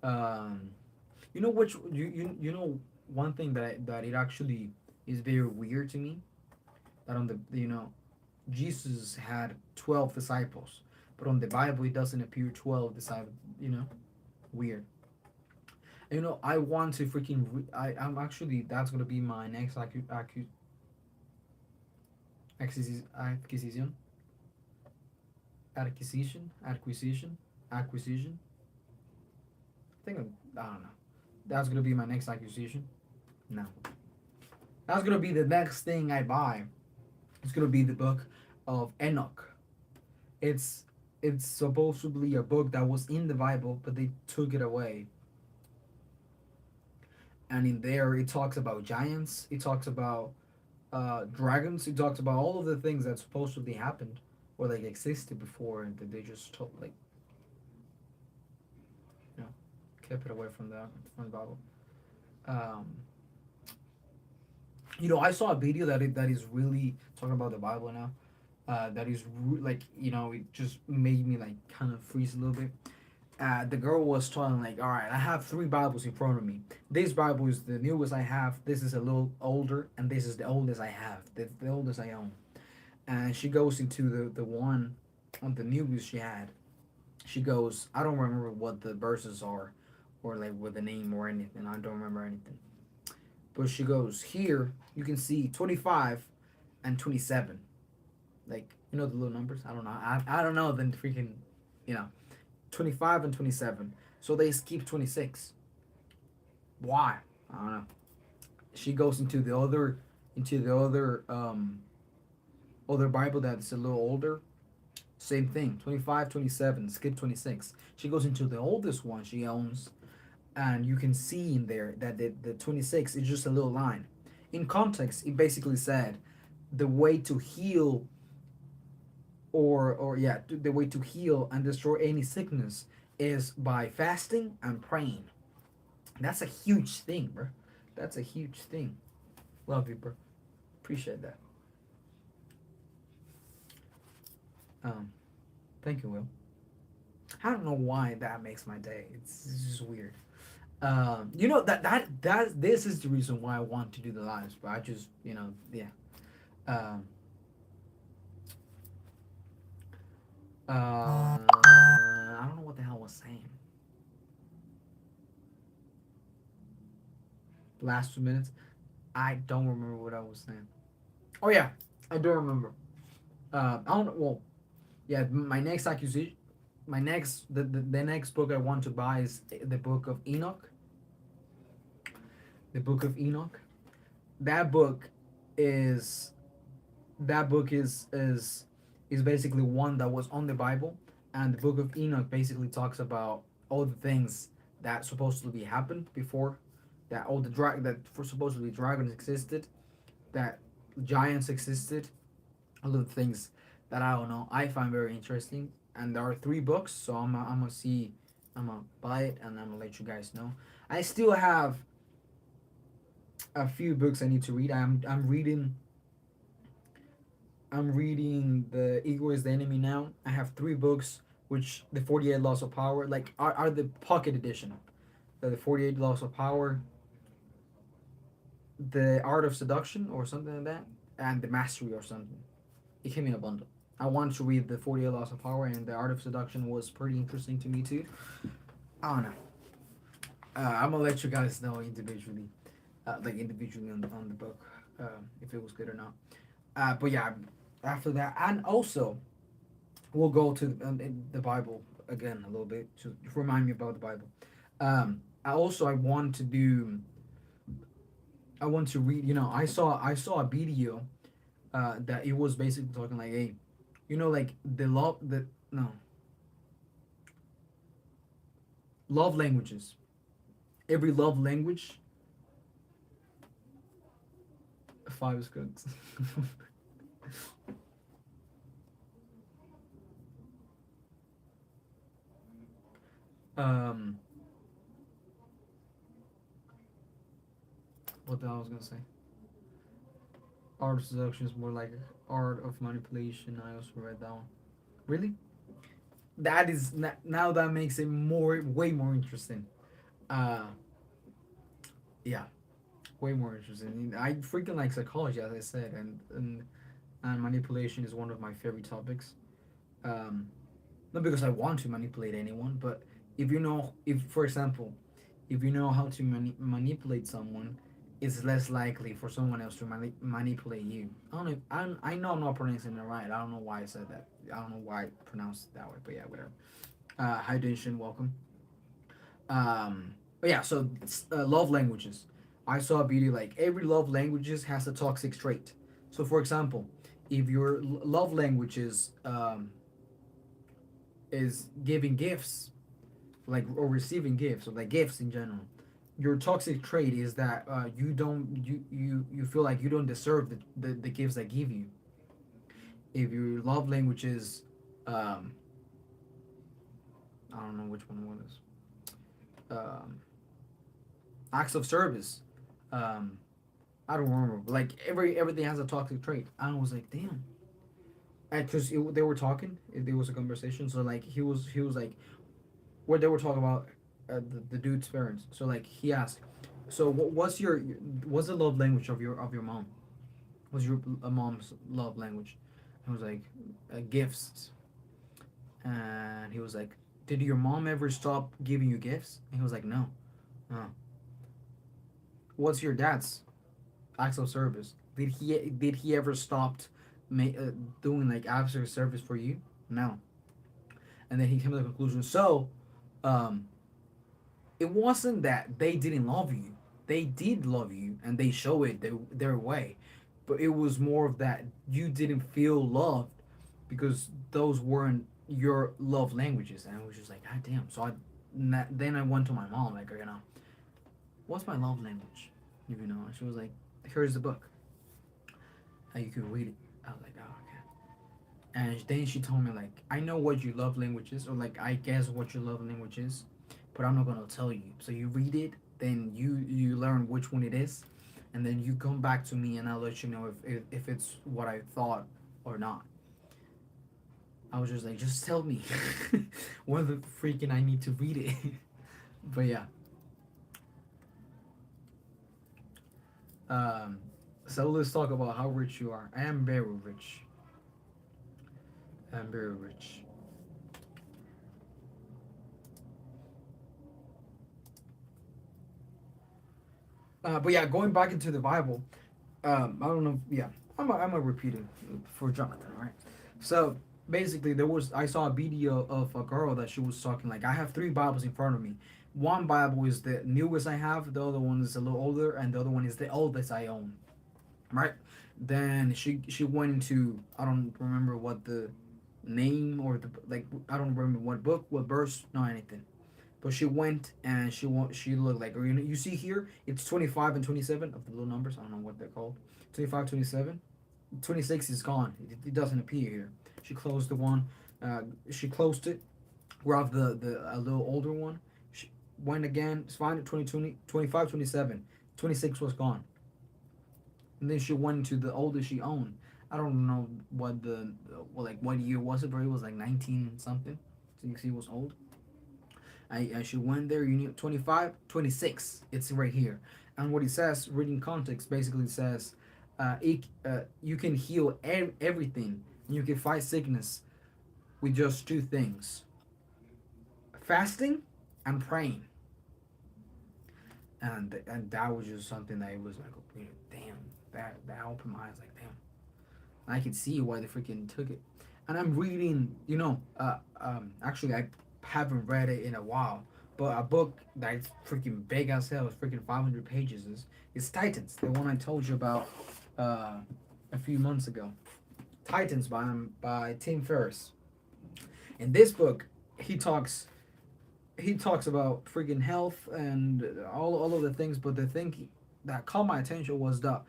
Um, which one thing that it actually is very weird to me, that on the Jesus had 12 disciples, but on the Bible it doesn't appear 12 disciples. Weird. I want to freaking. I'm actually, that's gonna be my next acquisition, acquisition. I don't know. That's gonna be my next acquisition. No, that's gonna be the next thing I buy. It's gonna be the book of Enoch. It's it's supposedly a book that was in the Bible, but they took it away. And in there, it talks about giants. It talks about dragons. It talks about all of the things that supposedly happened or like existed before, and that they just you know kept it away from the Bible. Um, I saw a video that is really talking about the Bible now. That is like it just made me like kind of freeze a little bit. The girl was telling like, all right, I have 3 Bibles in front of me. This Bible is the newest I have. This is a little older, and this is the oldest I have. The oldest I own. And she goes into the one on the newest she had. She goes, I don't remember what the verses are, or like with the name or anything. I don't remember anything. But she goes, here you can see 25 and 27. Like the little numbers. I don't know. I don't know the freaking you know 25 and 27. So they skip 26. Why? I don't know. She goes into the other Bible that's a little older. Same thing. 25, 27. Skip 26. She goes into the oldest one she owns, and you can see in there that the 26 is just a little line. In context, it basically said the way to heal, or yeah, the way to heal and destroy any sickness is by fasting and praying. That's a huge thing, bro. That's a huge thing. Love you, bro. Appreciate that. Um, Thank you, Will. I don't know why that makes my day. It's just weird. This is the reason why I want to do the lives, but I just yeah. Um, I don't know what the hell I was saying. Last 2 minutes, I don't remember what I was saying. Oh yeah, I do remember. I don't. Well, yeah. My next accusation, the next book I want to buy is the book of Enoch. The book of Enoch. That book is that book is basically one that was on the Bible, and the book of Enoch basically talks about all the things that supposedly happened before, that all the that for supposedly dragons existed, that giants existed, all of the things that I don't know. I find very interesting, and there are 3 books, so I'm gonna see, I'm gonna buy it, and I'm gonna let you guys know. I still have a few books I need to read. I'm reading The Ego is the Enemy now. I have 3 books, which the 48 Laws of Power, like are the pocket edition. The 48 Laws of Power, The Art of Seduction or something like that, and The Mastery or something. It came in a bundle. I wanted to read the 48 Laws of Power, and The Art of Seduction was pretty interesting to me too. I don't know. I'm gonna let you guys know individually, like individually on the book, if it was good or not. But yeah, after that, and also we'll go to the Bible again a little bit to remind me about the Bible. I want to do. I want to read. I saw a video that it was basically talking like, hey, like the no love languages. Every love language, 5 is good. um, what the hell I was gonna say? Art of seduction is more like art of manipulation. I also read that one. Really? That is now that makes it way more interesting. Uh, yeah, way more interesting. I freaking like psychology, as I said, and manipulation is one of my favorite topics. Um, Not because I want to manipulate anyone, but if for example, if you know how to manipulate someone, it's less likely for someone else to manipulate you. I don't know. I know I'm not pronouncing it right. I don't know why I said that. I don't know why I pronounced it that way, but yeah, whatever. Hi, Daishin, welcome. But yeah, so love languages. I saw a video like every love languages has a toxic trait. So for example, if your love languages is giving gifts, like or receiving gifts, or like gifts in general, your toxic trait is that you don't you feel like you don't deserve the gifts that give you. If your love language is um, I don't know which one was um, acts of service. Um, I don't remember. But like everything has a toxic trait. I was like, damn. Because they were talking, there was a conversation. So like he was like, where they were talking about the dude's parents. So like he asked, so what's the love language of your mom? What's your mom's love language? I was like, gifts. And he was like, did your mom ever stop giving you gifts? And he was like, no. Oh. What's your dad's acts of service? Did he ever stopped doing like acts of service for you? No. And then he came to the conclusion. So, um, it wasn't that they didn't love you. They did love you, and they show it their way. But it was more of that you didn't feel loved because those weren't your love languages. And I was just like, God damn. So then I went to my mom, like, what's my love language? And she was like, here's the book. You could read it. I was like, oh, okay. And then she told me like, I know what your love language is, or like I guess what your love language is, but I'm not gonna tell you. So you read it, then you learn which one it is, and then you come back to me, and I'll let you know if it's what I thought or not. I was just like, just tell me whether freaking I need to read it. But yeah, um, so let's talk about how rich you are. I am very rich. I'm very rich. But yeah, going back into the Bible, I don't know. Yeah, I'm a repeating for Jonathan, right? So basically, I saw a video of a girl that she was talking like, I have three Bibles in front of me. One Bible is the newest I have. The other one is a little older, and the other one is the oldest I own. Right? Then she went into, I don't remember what the name or the like, I don't remember what book, what verse, no anything. But she went and she looked like, you see here, it's 25 and 27 of the little numbers. I don't know what they're called. 25, 27. 26 is gone. It doesn't appear here. She closed the one. She closed it. Grabbed the a little older one. She went again. It's fine at 20, 25, 27. 26 was gone. And then she went to the oldest she owned. I don't know what what year was it, but it was like 19 something. So you see it was old. I should went there. You need 25, 26. It's right here. And what it says, reading context, basically says, you can heal everything. You can fight sickness with just two things: fasting and praying. And that was just something that it was like, damn, that opened my eyes. Like, damn, I could see why they freaking took it. And I'm reading, actually, I haven't read it in a while, but a book that's freaking big as hell, is freaking 500 pages, is Titans, the one I told you about a few months ago. Titans by Tim Ferriss. In this book, he talks he talks about freaking health and all of the things, but the thing that caught my attention was that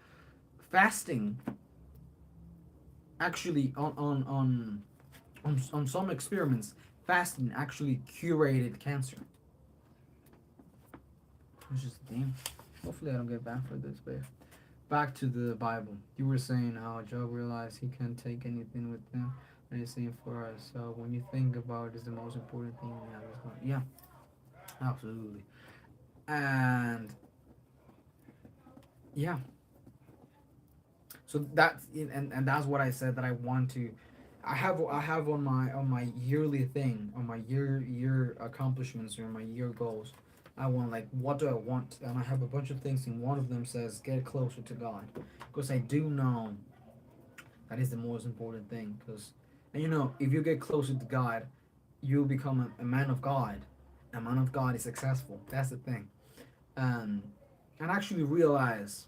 fasting actually on some experiments, fasting actually curated cancer. Which is damn. Hopefully I don't get banned for this, but back to the Bible. You were saying how Job realized he can't take anything with him, and he's saying for us. So when you think about it, is the most important thing we have is God. Yeah, absolutely. And yeah, so that's and that's what I said that I want to. I have on my yearly thing, on my year accomplishments or my year goals. I want, like, what do I want, and I have a bunch of things, and one of them says get closer to God, because I do know that is the most important thing. Because, and if you get closer to God, you'll become a man of God. A man of God is successful. That's the thing. Um, and I actually realize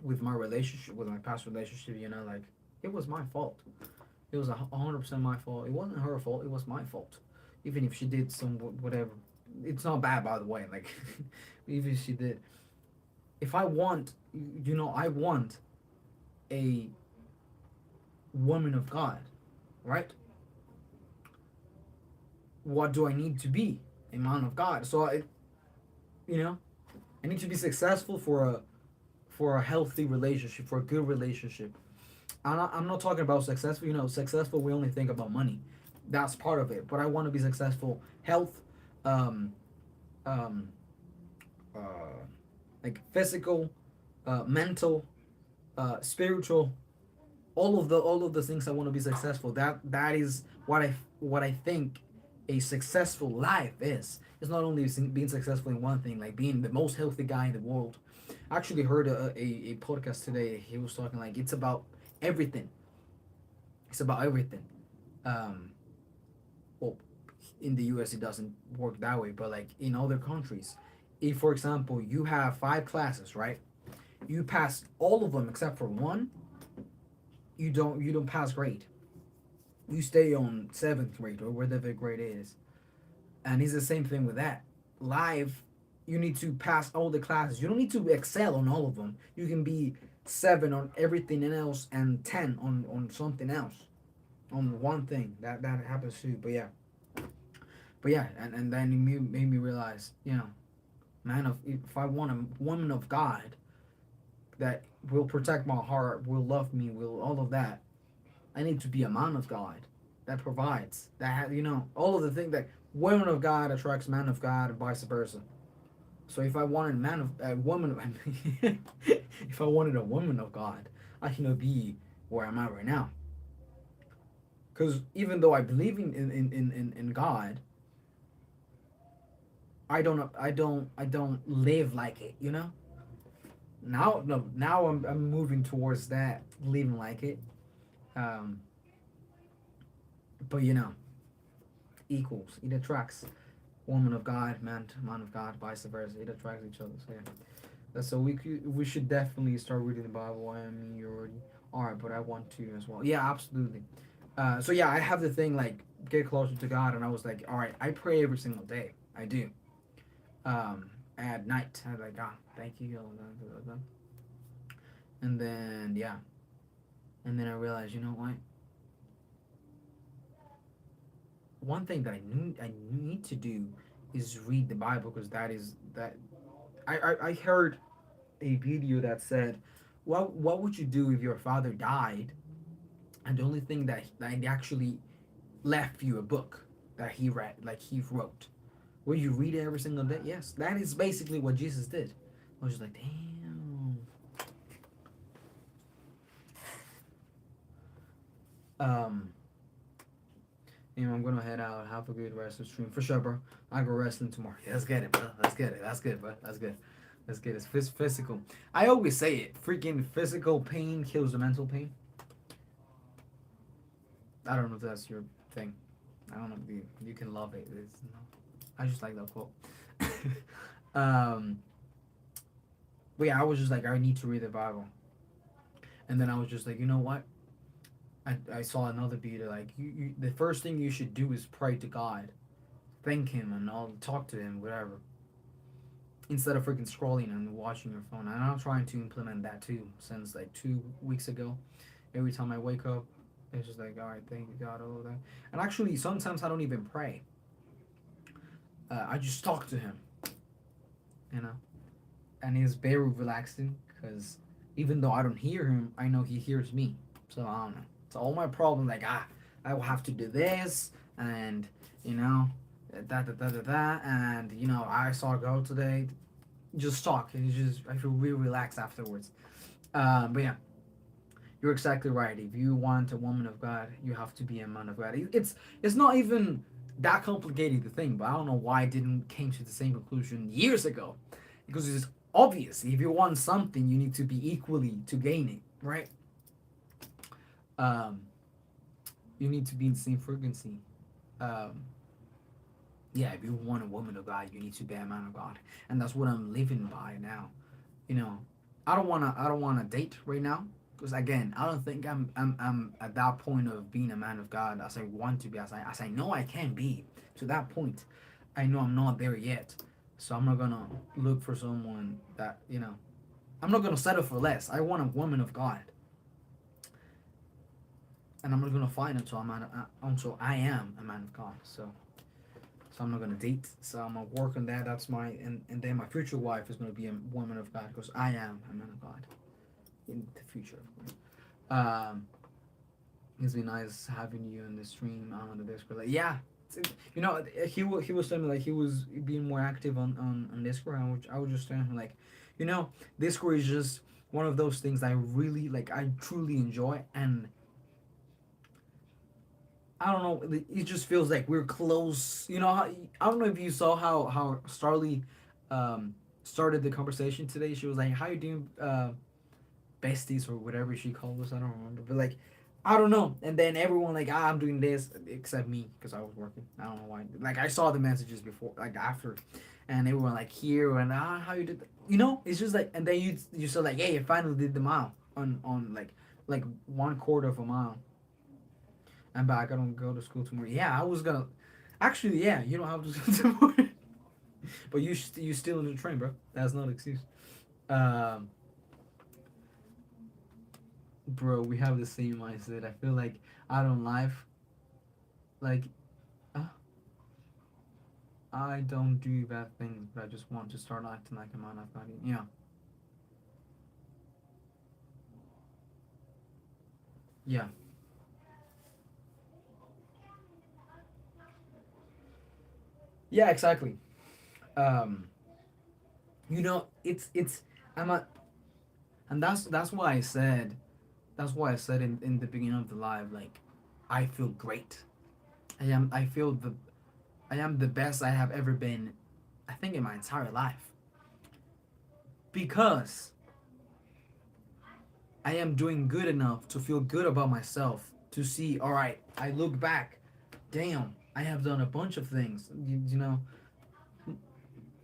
with my relationship, with my past relationship, like, it was my fault. It was 100% my fault. It wasn't her fault. It was my fault. Even if she did some whatever, it's not bad, by the way. Like, even if she did, if I want, I want a woman of God, right? What do I need to be? A man of God. So you know, I need to be successful for a healthy relationship, for a good relationship. I'm not talking about successful. Successful, we only think about money. That's part of it. But I want to be successful. Health, um, um, uh, like physical, mental, spiritual. All of the things I want to be successful. That is what I think a successful life is. It's not only being successful in one thing, like being the most healthy guy in the world. I actually heard a podcast today. He was talking like it's about everything. It's about everything. Um, well, in the U.S. it doesn't work that way, but like in other countries, if for example you have 5 classes, right? You pass all of them except for one. You don't pass grade. You stay on seventh grade or whatever grade it is, and it's the same thing with that. Live, you need to pass all the classes. You don't need to excel on all of them. You can be 7 on everything else and 10 on something else, on one thing. That happens too. But yeah, and then it made me realize, man, if I want a woman of God that will protect my heart, will love me, will all of that, I need to be a man of God. that provides, that all of the things that women of God attracts man of God and vice versa. So if I wanted a woman, if I wanted a woman of God, I cannot be where I'm at right now. Because even though I believe in God, I don't live like it. Now, no, now I'm moving towards that living like it. Um, but equals. It attracts woman of God, man of God, vice versa. It attracts each other. So yeah. So we should definitely start reading the Bible. I mean, you already are, but I want to as well. Yeah, absolutely. So yeah, I have the thing like get closer to God, and I was like, all right, I pray every single day. I do. At night, I was like, ah, thank you, and then yeah, and then I realized, you know what? One thing that I need to do is read the Bible because that I heard a video that said, what would you do if your father died and the only thing that he actually left you a book that he read, like he wrote? Will you read it every single day? Yes, that is basically what Jesus did. I was just like, damn. Um, I'm gonna head out. Have a good rest of the stream for sure, bro. I go wrestling tomorrow. Yeah, let's get it, bro. Let's get it. That's good, bro. That's good. Let's get it. It's physical. I always say it. Freaking physical pain kills the mental pain. I don't know if that's your thing. I don't know if you can love it. I just like that quote. um, but yeah, I was just like, I need to read the Bible, and then I was just like, you know what? I saw another video like the first thing you should do is pray to God, thank Him, and I'll talk to Him, whatever. Instead of freaking scrolling and watching your phone, and I'm trying to implement that too since like 2 weeks ago. Every time I wake up, it's just like, all right, thank you God, all of that. And actually, sometimes I don't even pray. I just talk to Him, you know, and it's very relaxing because even though I don't hear Him, I know He hears me. So I don't know. So all my problems, like I will have to do this, and you know, and I saw a girl today. Just talk. It's just I feel really relaxed afterwards. But yeah, you're exactly right. If you want a woman of God, you have to be a man of God. It's not even that complicated to think, but I don't know why I didn't came to the same conclusion years ago, because it's obvious. If you want something, you need to be equally to gain it, right? Um, you need to be in the same frequency. Um, yeah, if you want a woman of God, you need to be a man of God, and that's what I'm living by now. You know, I don't wanna date right now because again, I don't think I'm at that point of being a man of God as I want to be, as I know I can be. To that point, I know I'm not there yet, so I'm not gonna look for someone that I'm not gonna settle for less. I want a woman of God, and I'm not gonna find until I am a man of God. So I'm not gonna date. So I'm gonna work on that. That's and then my future wife is gonna be a woman of God because I am a man of God in the future, of course. Um, it's been nice having you in the stream on the Discord. Like, yeah, he was telling me like he was being more active on Discord. I was just telling him like, Discord is just one of those things I really like. I truly enjoy, and I don't know. It just feels like we're close. I don't know if you saw how Starly started the conversation today. She was like, "How you doing, besties or whatever she called us?" I don't remember, but like, I don't know. And then everyone like, I'm doing this except me because I was working. I don't know why. Like I saw the messages before, like after, and everyone like here and how you did. It's just like, and then you said like, hey, I finally did the mile on like 1/4 of a mile. I'm back. I don't go to school tomorrow. Yeah, I was gonna. Actually, yeah, you don't have to go tomorrow. But you still in the train, bro. That's not an excuse. Um, bro, we have the same mindset. I feel like out on life, like, uh, I don't do bad things, but I just want to start acting like a man of God. Yeah, yeah, Yeah, exactly. Um, it's I'm a and that's why I said in the beginning of the live, like, I feel great. I am the best I have ever been, I think, in my entire life, because I am doing good enough to feel good about myself, to see, all right, I look back, damn, I have done a bunch of things.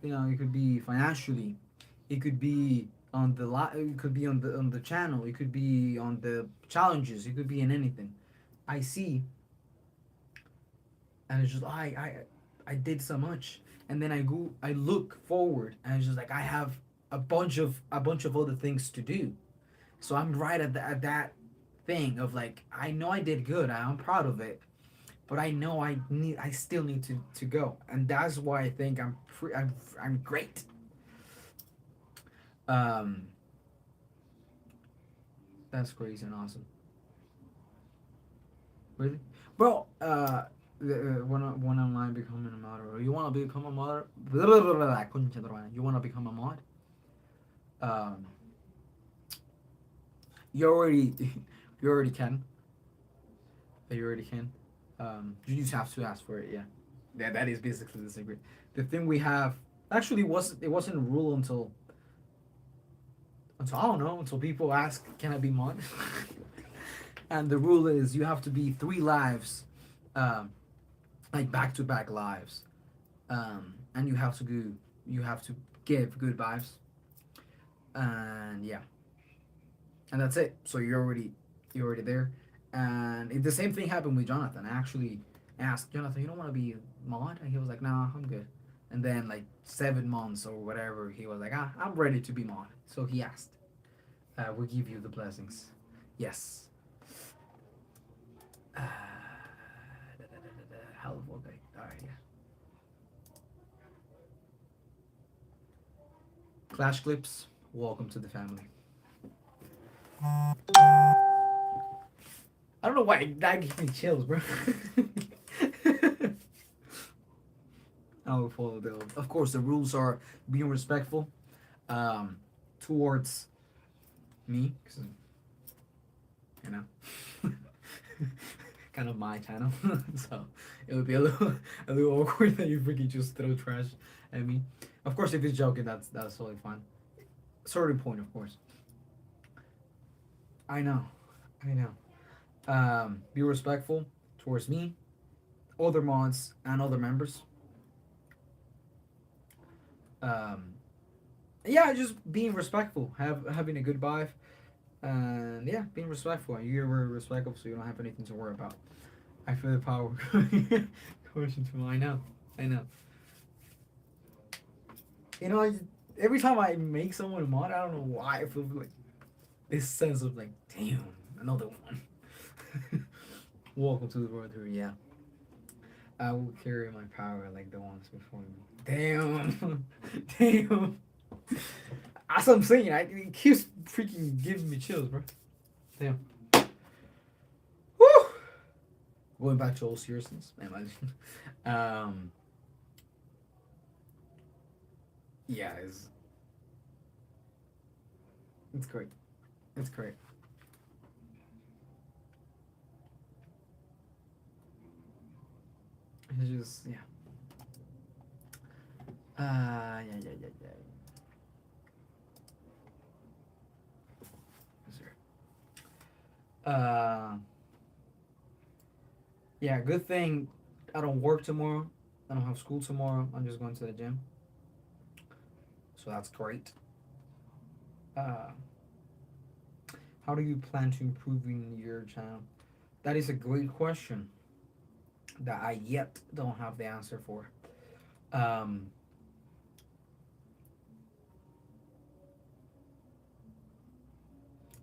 It could be financially, it could be it could be on the channel, it could be on the challenges, it could be in anything. I see, and it's just I did so much, and then I look forward, and it's just like I have a bunch of other things to do. So I'm right at that thing of, like, I know I did good, I'm proud of it, but I know I still need to go, and that's why I think I'm great. Um, that's crazy and awesome. Really, bro. When online becoming a moderator, you want to become a mod? Blah, blah, blah, blah, concha de la madre. You want to become a mod? Um, you already you already can. You already can. You just have to ask for it. Yeah, that is basically the secret. The thing we have actually wasn't a rule until I don't know, until people ask, "Can I be mod?" And the rule is you have to be 3 lives, um, like back to back lives, and you have to give good vibes, and yeah, and that's it. So you're already there, and the same thing happened with Jonathan. I actually asked Jonathan, "You don't want to be mod?" And he was like, "Nah, I'm good." And then, like, 7 months or whatever, he was like, I'm ready to be mod." So he asked. We give you the blessings. Yes. Hell of a day. All right, yeah. Clash clips. Welcome to the family. I don't know why that gives me chills, bro. I will follow the. Of course, the rules are being respectful, um, towards me, because you know, kind of my channel. So it would be a little awkward that you freaking just throw trash at me. Of course, if it's joking, that's totally fine. Sorry point, of course. I know, I know. Be respectful towards me, other mods, and other members. Um, yeah, just being respectful, having a good vibe, and yeah, being respectful. You're very respectful, so you don't have anything to worry about. I feel the power going into my. I know. You know, every time I make someone a mod, I don't know why I feel like this sense of, like, damn, another one. Welcome to the world here. Yeah, I will carry my power like the ones before me. Damn, damn. That's what I'm saying. It keeps freaking giving me chills, bro. Damn. Woo! Going back to all seriousness, man. um, yeah, it's great. It's great. It's just, yeah. Yeah, yeah, yeah, yeah. Yes, sir. Uh, yeah. Good thing I don't work tomorrow. I don't have school tomorrow. I'm just going to the gym, so that's great. Uh, how do you plan to improve in your channel? That is a great question that I yet don't have the answer for. Um,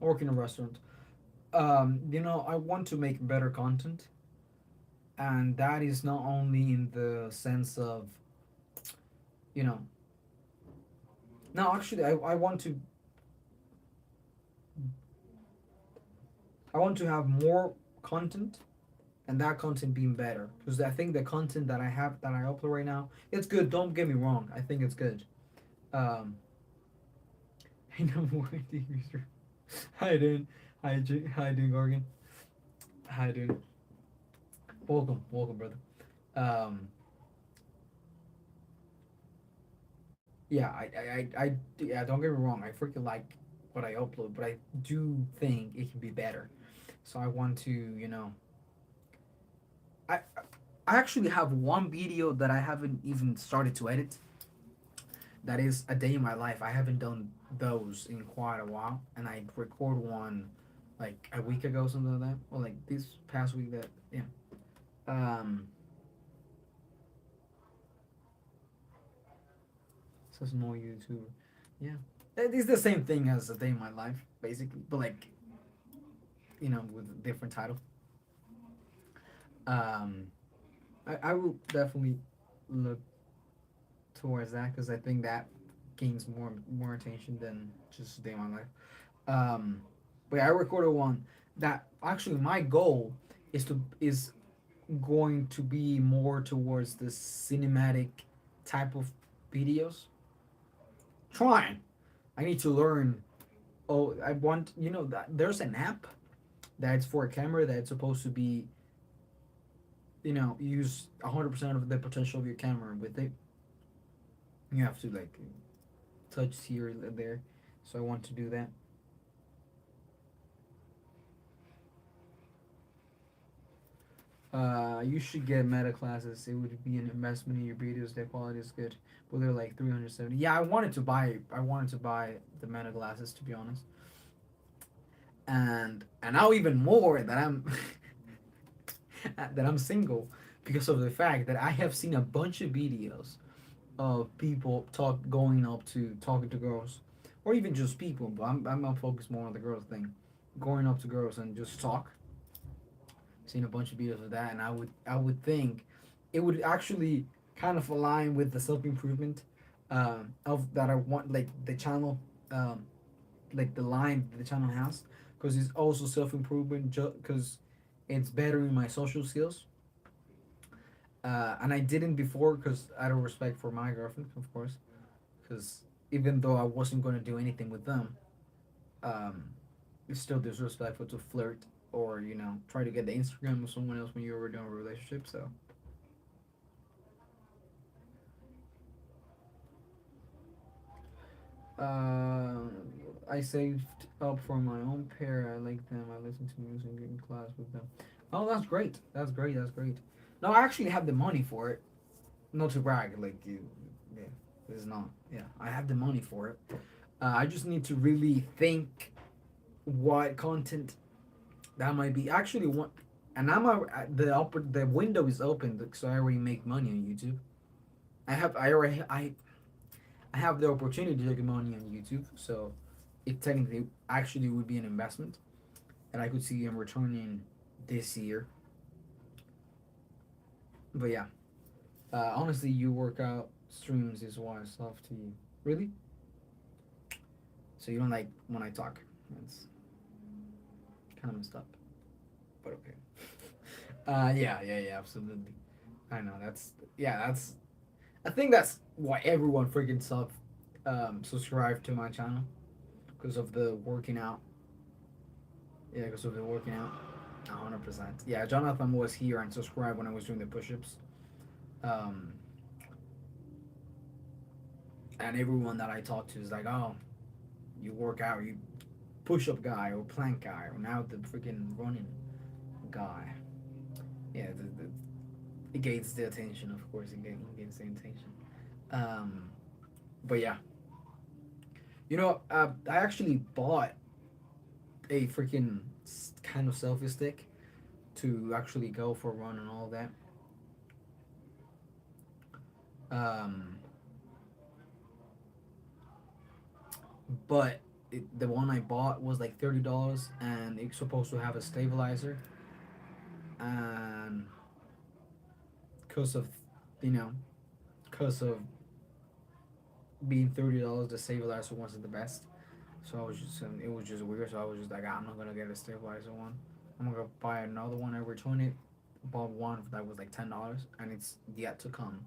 work in a restaurant. I want to make better content, and that is not only in the sense of, you know, no, actually, I want to have more content, and that content being better. Because I think the content that I have that I upload right now, it's good. Don't get me wrong. I think it's good. Um, I know more user. Hi, doing? Hi, doing, Gorgon? Hi, doing? Welcome, brother. Um, yeah, yeah. Don't get me wrong. I freaking like what I upload, but I do think it can be better. So I want to, I I actually have one video that I haven't even started to edit. That is a day in my life. I haven't done those in quite a while, and I record one like a week ago, something like that, or like this past week. That yeah. Um, says no YouTuber. Yeah, it's the same thing as a day in my life, basically, but like with a different title. Um, I will definitely look towards that because I think that gains more attention than just a day in my life. Um, but yeah, I recorded one that actually my goal is going to be more towards the cinematic type of videos. Trying. I need to learn. Oh, I want that there's an app that's for a camera that's supposed to be use 100% of the potential of your camera with it. You have to like touch here and there. So I want to do that. You should get meta classes. It would be an investment in your videos. Their quality is good, but they're like 370. Yeah, I wanted to buy the meta glasses to be honest, and now even more that I'm that I'm single because of the fact that I have seen a bunch of videos of people going up to talking to girls, or even just people. But I'm gonna focus more on the girls thing, going up to girls and just talk. Seen a bunch of videos of that, and I would think it would actually kind of align with the self improvement of that I want, like the channel, um, like the line the channel has, because it's also self improvement, because it's bettering my social skills. And I didn't before because out of respect for my girlfriend, of course, because even though I wasn't going to do anything with them, um, it's still disrespectful to flirt or try to get the Instagram of someone else when you're already in a relationship. So uh, I saved up for my own pair. I like them. I listen to music in class with them. Oh, that's great. That's great. That's great. No, I actually have the money for it. Not to brag, like you, yeah, it's not. Yeah, I have the money for it. I just need to really think what content that might be. Actually, one, and the window is open, so I already make money on YouTube. I have the opportunity to make money on YouTube, so it technically actually would be an investment, and I could see him returning this year. But yeah, honestly, you workout streams is why it's off to you. Really? So you don't like when I talk? It's kind of messed up, but okay. Yeah, absolutely. I know that's yeah, that's. I think that's why everyone freaking subscribe to my channel because of the working out. Yeah, because of the working out. 100%. Yeah, Jonathan was here and subscribed when I was doing the push-ups. Um, and everyone that I talk to is like, "Oh, you work out, you push-up guy or plank guy, or now the freaking running guy." Yeah, it gains the attention, of course. It gains the attention. Um, but yeah, I actually bought a freaking kind of selfie stick to actually go for a run and all that. Um, but the one I bought was like $30, and it's supposed to have a stabilizer. And because of, you know, because of being $30, the stabilizer wasn't the best. So it was just weird. So I was just like, I'm not gonna get a stabilizer one. I'm gonna buy another one and return it bought one that was like $10, and it's yet to come.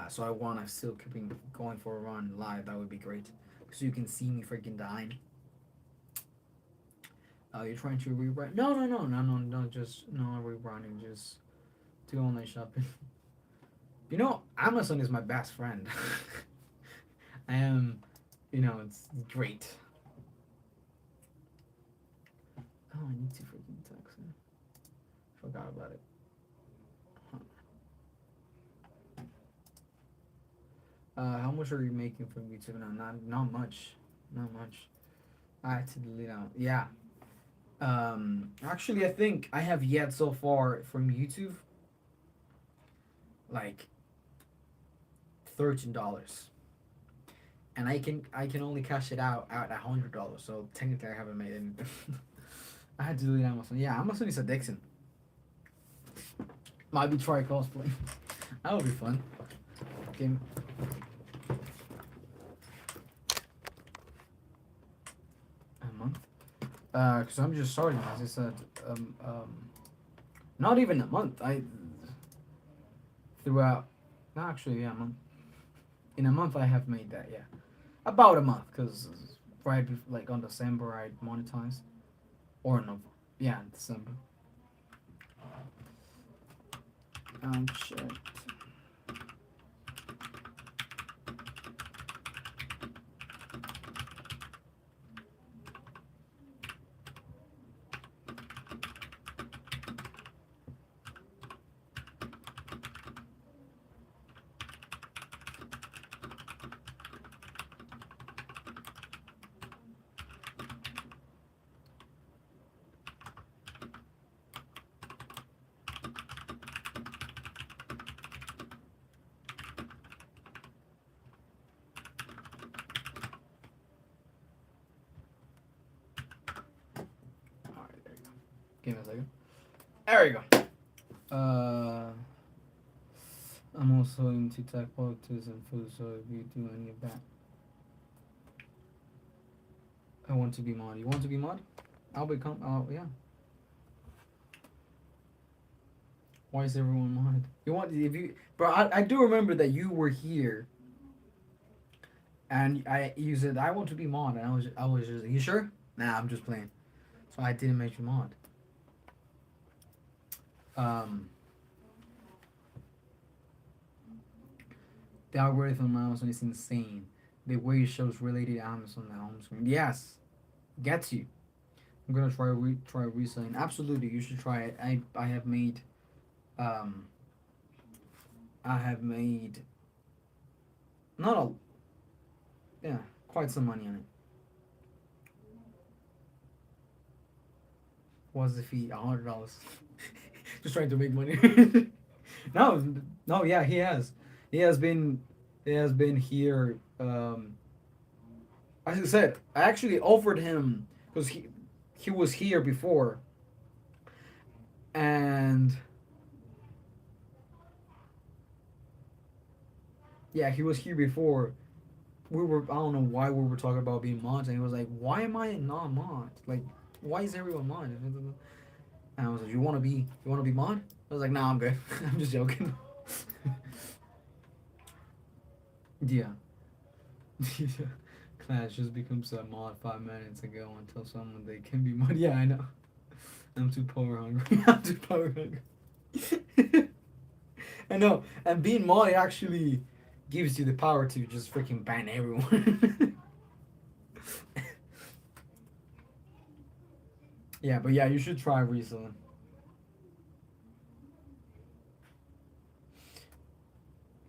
So I want to still keeping going for a run live. That would be great, so you can see me freaking dying. You're trying to rewrite? No, no, no, no, no, no. Just no rewriting. Just do online shopping. You know, Amazon is my best friend. I am, it's great. Oh, I need to freaking text him. Forgot about it. Huh. How much are you making from YouTube now? Not much. Not much. I had to delete out. Yeah. Actually, I think I have yet so far from YouTube like $13, and I can only cash it out at $100. So technically, I haven't made anything. I had to delete Amazon. Yeah, Amazon is addicting. Might be try cosplay. That would be fun. Game. A month. Cause I'm just starting. As I said, not even a month. I throughout. No, actually, yeah, a month. In a month, I have made that. Yeah, about a month. Cause like on December, I monetized. Or no, yeah, in December. Check. All right, there you go. Give me a second. There we go. I'm also into tech politics and food, so if you do any of that, I want to be mod. You want to be mod? I'll become. Oh yeah. Why is everyone mod? You want if you, bro? I do remember that you were here, and you said I want to be mod, and I was just you sure? Nah, I'm just playing. So I didn't make you mod. Um, the algorithm on Amazon is insane. The way it shows related items on the home screen. Yes, gets you. I'm gonna try reselling. Absolutely, you should try it. I have made um I have made not a yeah quite some money on it. What's the fee? $100. Just trying to make money. No, no, yeah, he has. He has been he has been here. As I said, I actually offered him because he was here before, and yeah, he was here before. We were I don't know why we were talking about being mods, and he was like, "Why am I not mod? Like, why is everyone mod?" And I was like, "You want to be mod?" I was like, "Nah, I'm good. I'm just joking." Yeah. Yeah. Clash just becomes a mod 5 minutes ago until someone they can be mod. Yeah, I know. I'm too power hungry. I'm too power hungry. I know. And being mod actually gives you the power to just freaking ban everyone. Yeah, but yeah, you should try reselling.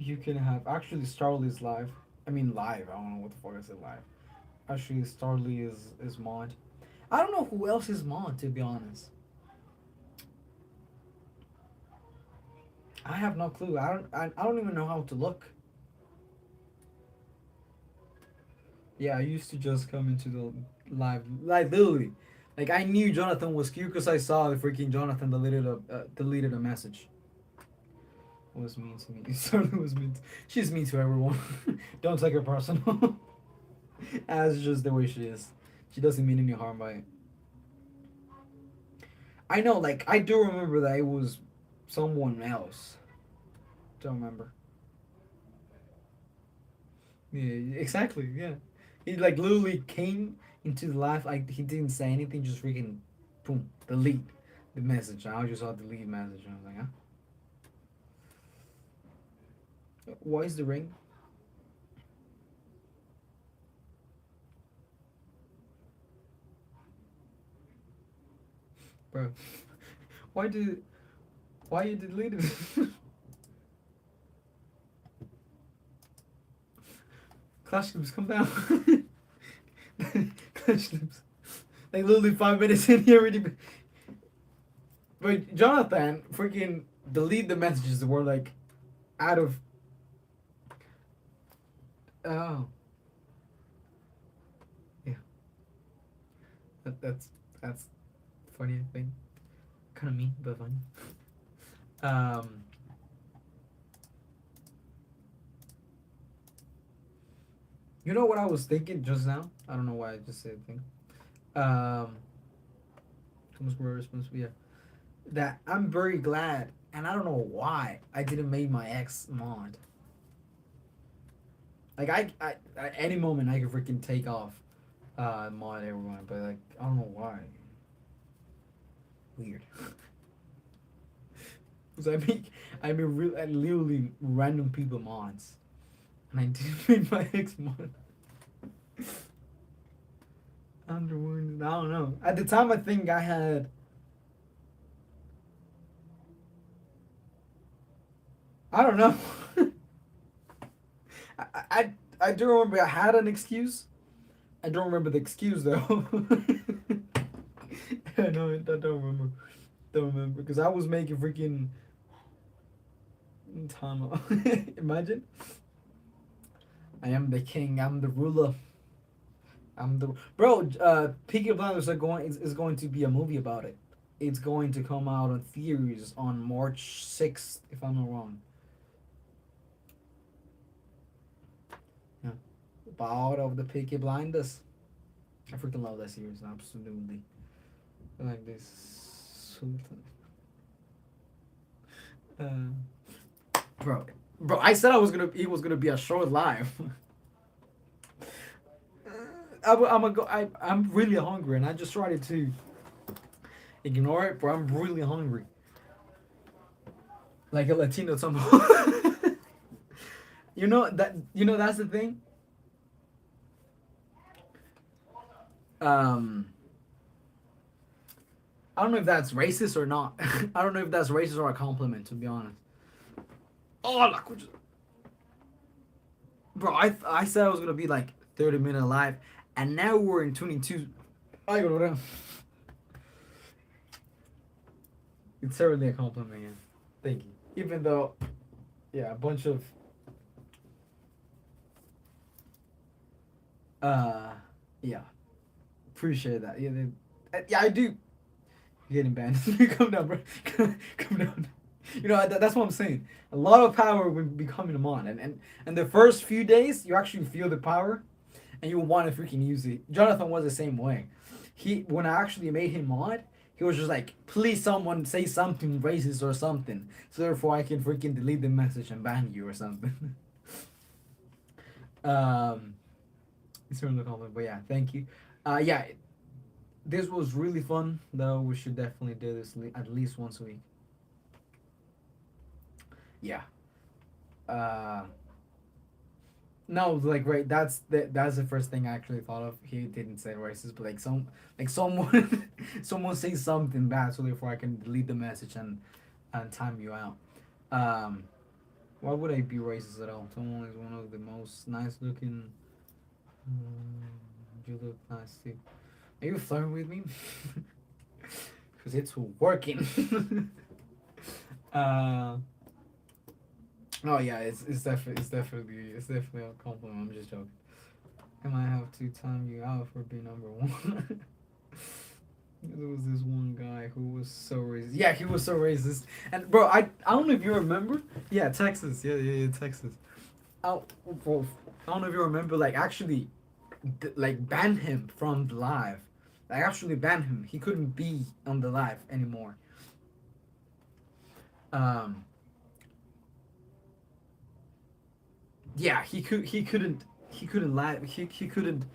You can have actually Starly's live. I mean live. I don't know what the fuck I said live. Actually, Starly is mod. I don't know who else is mod to be honest. I have no clue. I don't even know how to look. Yeah, I used to just come into the live, like literally, like I knew Jonathan was cute because I saw the freaking Jonathan deleted a message. It was mean to me. Sorry, was mean. She's mean to everyone. Don't take her personal. That's just the way she is. She doesn't mean any harm by it. I know, like I do remember that it was someone else. Don't remember. Yeah, exactly. Yeah, he like literally came into the life. Like he didn't say anything, just freaking, boom, delete the message. I just saw delete message, and I was like, huh? Why is the ring, bro? Why did why you deleted it? Clash Clips, come down. Clash Clips. Like literally 5 minutes in here already. But Jonathan freaking delete the messages that were like out of. Oh yeah, that's funny. I think kind of mean, but funny. Um, you know what I was thinking just now? I don't know why I just said thing. Um, comes more responsible. Yeah, that I'm very glad, and I don't know why I didn't make my ex mod. Like I at any moment I could freaking take off mod everyone, but like I don't know why. Weird. Because I literally random people mods, and I didn't make my ex mod. Underwood. I don't know. At the time, I think I had. I don't know. I, I I do remember I had an excuse. I don't remember the excuse though. I know. I don't remember. Don't remember because I was making freaking time. Imagine. I am the king. I'm the ruler. I'm the bro. Peaky Blinders is going to be a movie about it. It's going to come out on theaters on March 6th, if I'm not wrong. Yeah. About of the Peaky Blinders. I freaking love that series. Absolutely. I like this Sultan. Bro, bro. I said I was gonna. It was gonna be a short live. I'm a go. I'm really hungry, and I just tried to ignore it, but I'm really hungry. Like a Latino somehow. You know that. You know that's the thing. Um, I don't know if that's racist or not. I don't know if that's racist or a compliment, to be honest. Oh, like, bro, I said I was gonna be like 30 minute live, and now we're in 22. I go down. It's certainly a compliment, yeah. Thank you. Even though, yeah, a bunch of uh, yeah, appreciate that. Yeah, yeah, I do. You're getting banned. Come down, bro. Come down. You know that's what I'm saying. A lot of power when becoming a mod, and the first few days you actually feel the power, and you want to freaking use it. Jonathan was the same way. He when I actually made him mod, he was just like, please someone say something racist or something, so therefore I can freaking delete the message and ban you or something. um, it's from the comment, but yeah, thank you. Yeah, this was really fun though. We should definitely do this at least once a week. Yeah. Uh, no, like right. That's the first thing I actually thought of. He didn't say racist, but like someone someone say something bad, so therefore I can delete the message and time you out. Um, why would I be racist at all? Someone is one of the most nice looking. You look nice too. Are you flirting with me? Because it's working. uh. Oh yeah, it's definitely a compliment. I'm just joking. I might have to time you out for being number one. There was this one guy who was so racist. Yeah, he was so racist. And bro, I don't know if you remember. Yeah, Texas. Yeah, Texas. I, bro, I don't know if you remember. Like actually, like ban him from the live They actually banned him. He couldn't be on the live anymore. Um, yeah, he couldn't live. He couldn't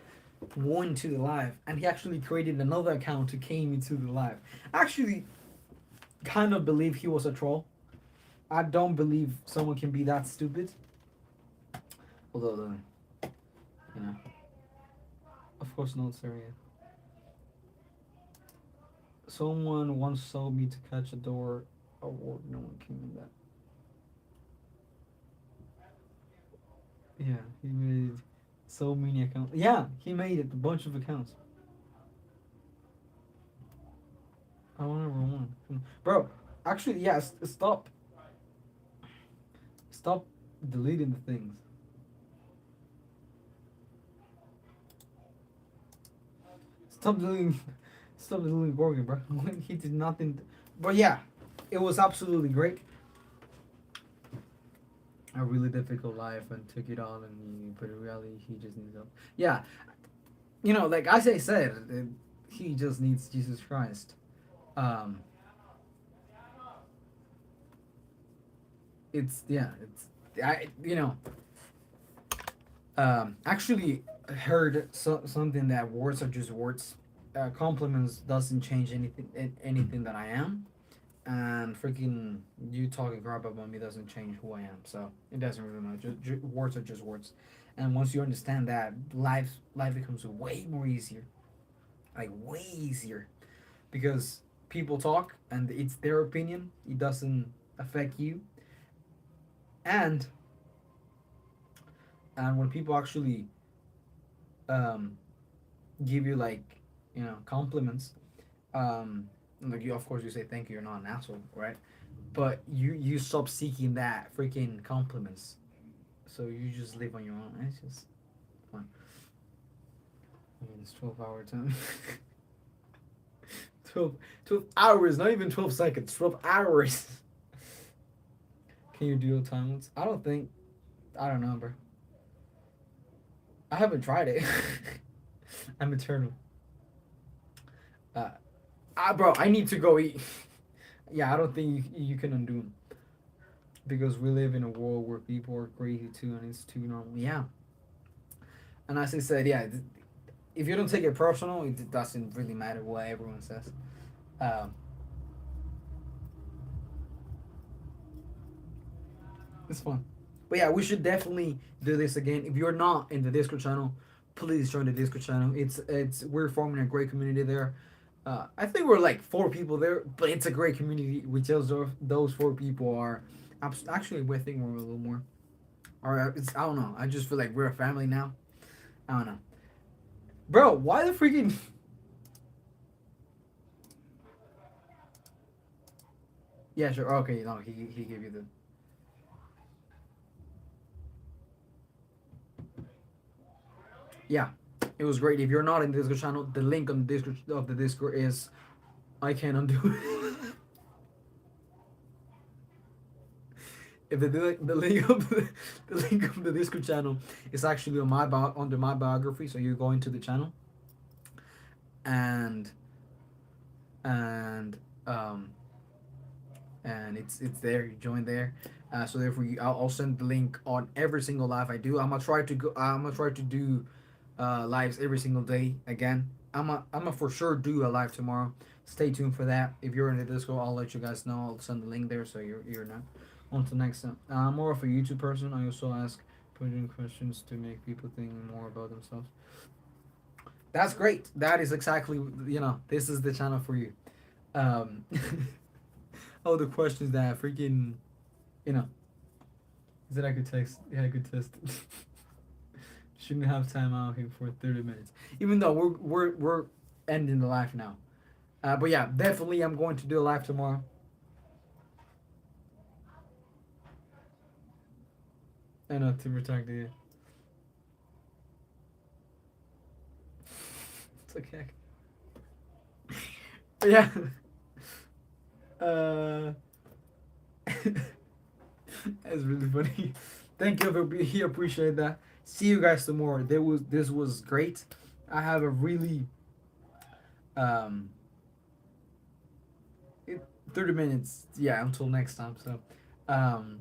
won to the live, and he actually created another account to came into the live. Actually, kind of believe he was a troll. I don't believe someone can be that stupid. Although, you know, of course not, Syria. Someone once told me to catch a door award. No one came in that. Yeah, he made so many accounts. Yeah, he made a bunch of accounts. I want to run one, bro. Actually, yeah. Stop deleting the things. Stop deleting, stop deleting Gorgon, bro. He did nothing. But yeah, it was absolutely great. A really difficult life and took it on, but in reality, he just needs help. Yeah, like as I said, he just needs Jesus Christ. Um, it's actually heard something that words are just words. Compliments doesn't change anything that I am, and freaking you talking crap about me doesn't change who I am. So it doesn't really matter. Words are just words, and once you understand that, life becomes way more easier, like way easier, because people talk and it's their opinion. It doesn't affect you, and when people actually um, give you like compliments, like you of course you say thank you. You're not an asshole, right? But you stop seeking that freaking compliments, so you just live on your own. It's just fun. I mean, it's 12 hour time. 12 hours, not even 12 seconds. 12 hours. Can you do timeless? I don't think. I don't know, bro. I haven't tried it. I'm eternal. Uh, bro, I need to go eat. Yeah, I don't think you can undo them, because we live in a world where people are crazy too, and it's too normal. Yeah, and as I said, yeah, if you don't take it personal, it doesn't really matter what everyone says. Um, it's fun, but yeah, we should definitely do this again. If you're not in the Discord channel, please join the Discord channel. It's we're forming a great community there. I think we're like 4 people there, but it's a great community. Which those 4 people are actually we think we're a little more. Or I don't know. I just feel like we're a family now. I don't know, bro. Why the freaking yeah sure okay no he gave you the yeah. It was great. If you're not in the Discord channel, the link on the Discord of the Discord is I can't undo it. If the link of the link of the Discord channel is actually on under my biography, so you go into the channel and and um and it's there. You join there. So therefore, I'll send the link on every single live I do. I'm gonna try to do lives every single day again. I'm gonna for sure do a live tomorrow. Stay tuned for that. If you're in the Discord, I'll let you guys know. I'll send the link there, so you're not on to the next time. I'm more of a YouTube person. I also ask putting questions to make people think more about themselves. That's great. That is exactly this is the channel for you. Um, all the questions that freaking you know is that I could text. Yeah, I could test. Shouldn't have time out here for 30 minutes. Even though we're ending the live now. But yeah, definitely I'm going to do a live tomorrow. I know to protect you. It's okay. But yeah. Uh, that's really funny. Thank you for being here. Appreciate that. See you guys tomorrow. This was great. I have a really Um, 30 minutes, yeah, until next time. So, um,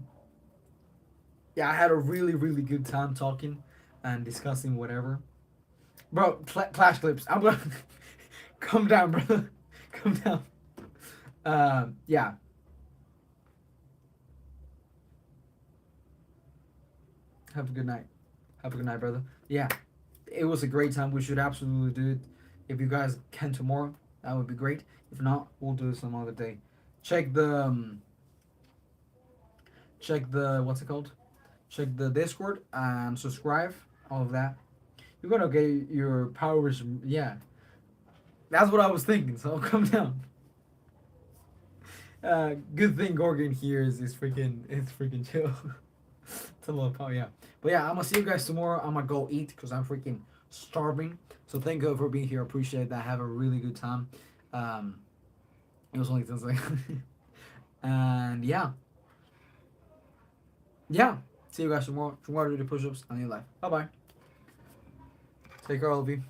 yeah, I had a really, really good time talking and discussing whatever. Bro, Clash Clips, I'm gonna. Calm down, brother. Calm down. Yeah. Have a good night. Have a good night, brother. Yeah, it was a great time. We should absolutely do it. If you guys can tomorrow, that would be great. If not, we'll do it some other day. Check the check the what's it called? Check the Discord and subscribe. All of that. You're gonna get your powers. Yeah, that's what I was thinking. So calm down. Good thing Gorgon here is freaking it's freaking chill. It's a little power, yeah. But yeah, I'm gonna see you guys tomorrow. I'm gonna go eat because I'm freaking starving. So thank you for being here. Appreciate that. Have a really good time. Um, it was only 10 seconds. And yeah, yeah. See you guys tomorrow. Tomorrow, do the push-ups and your life. Bye bye. Take care, all of you.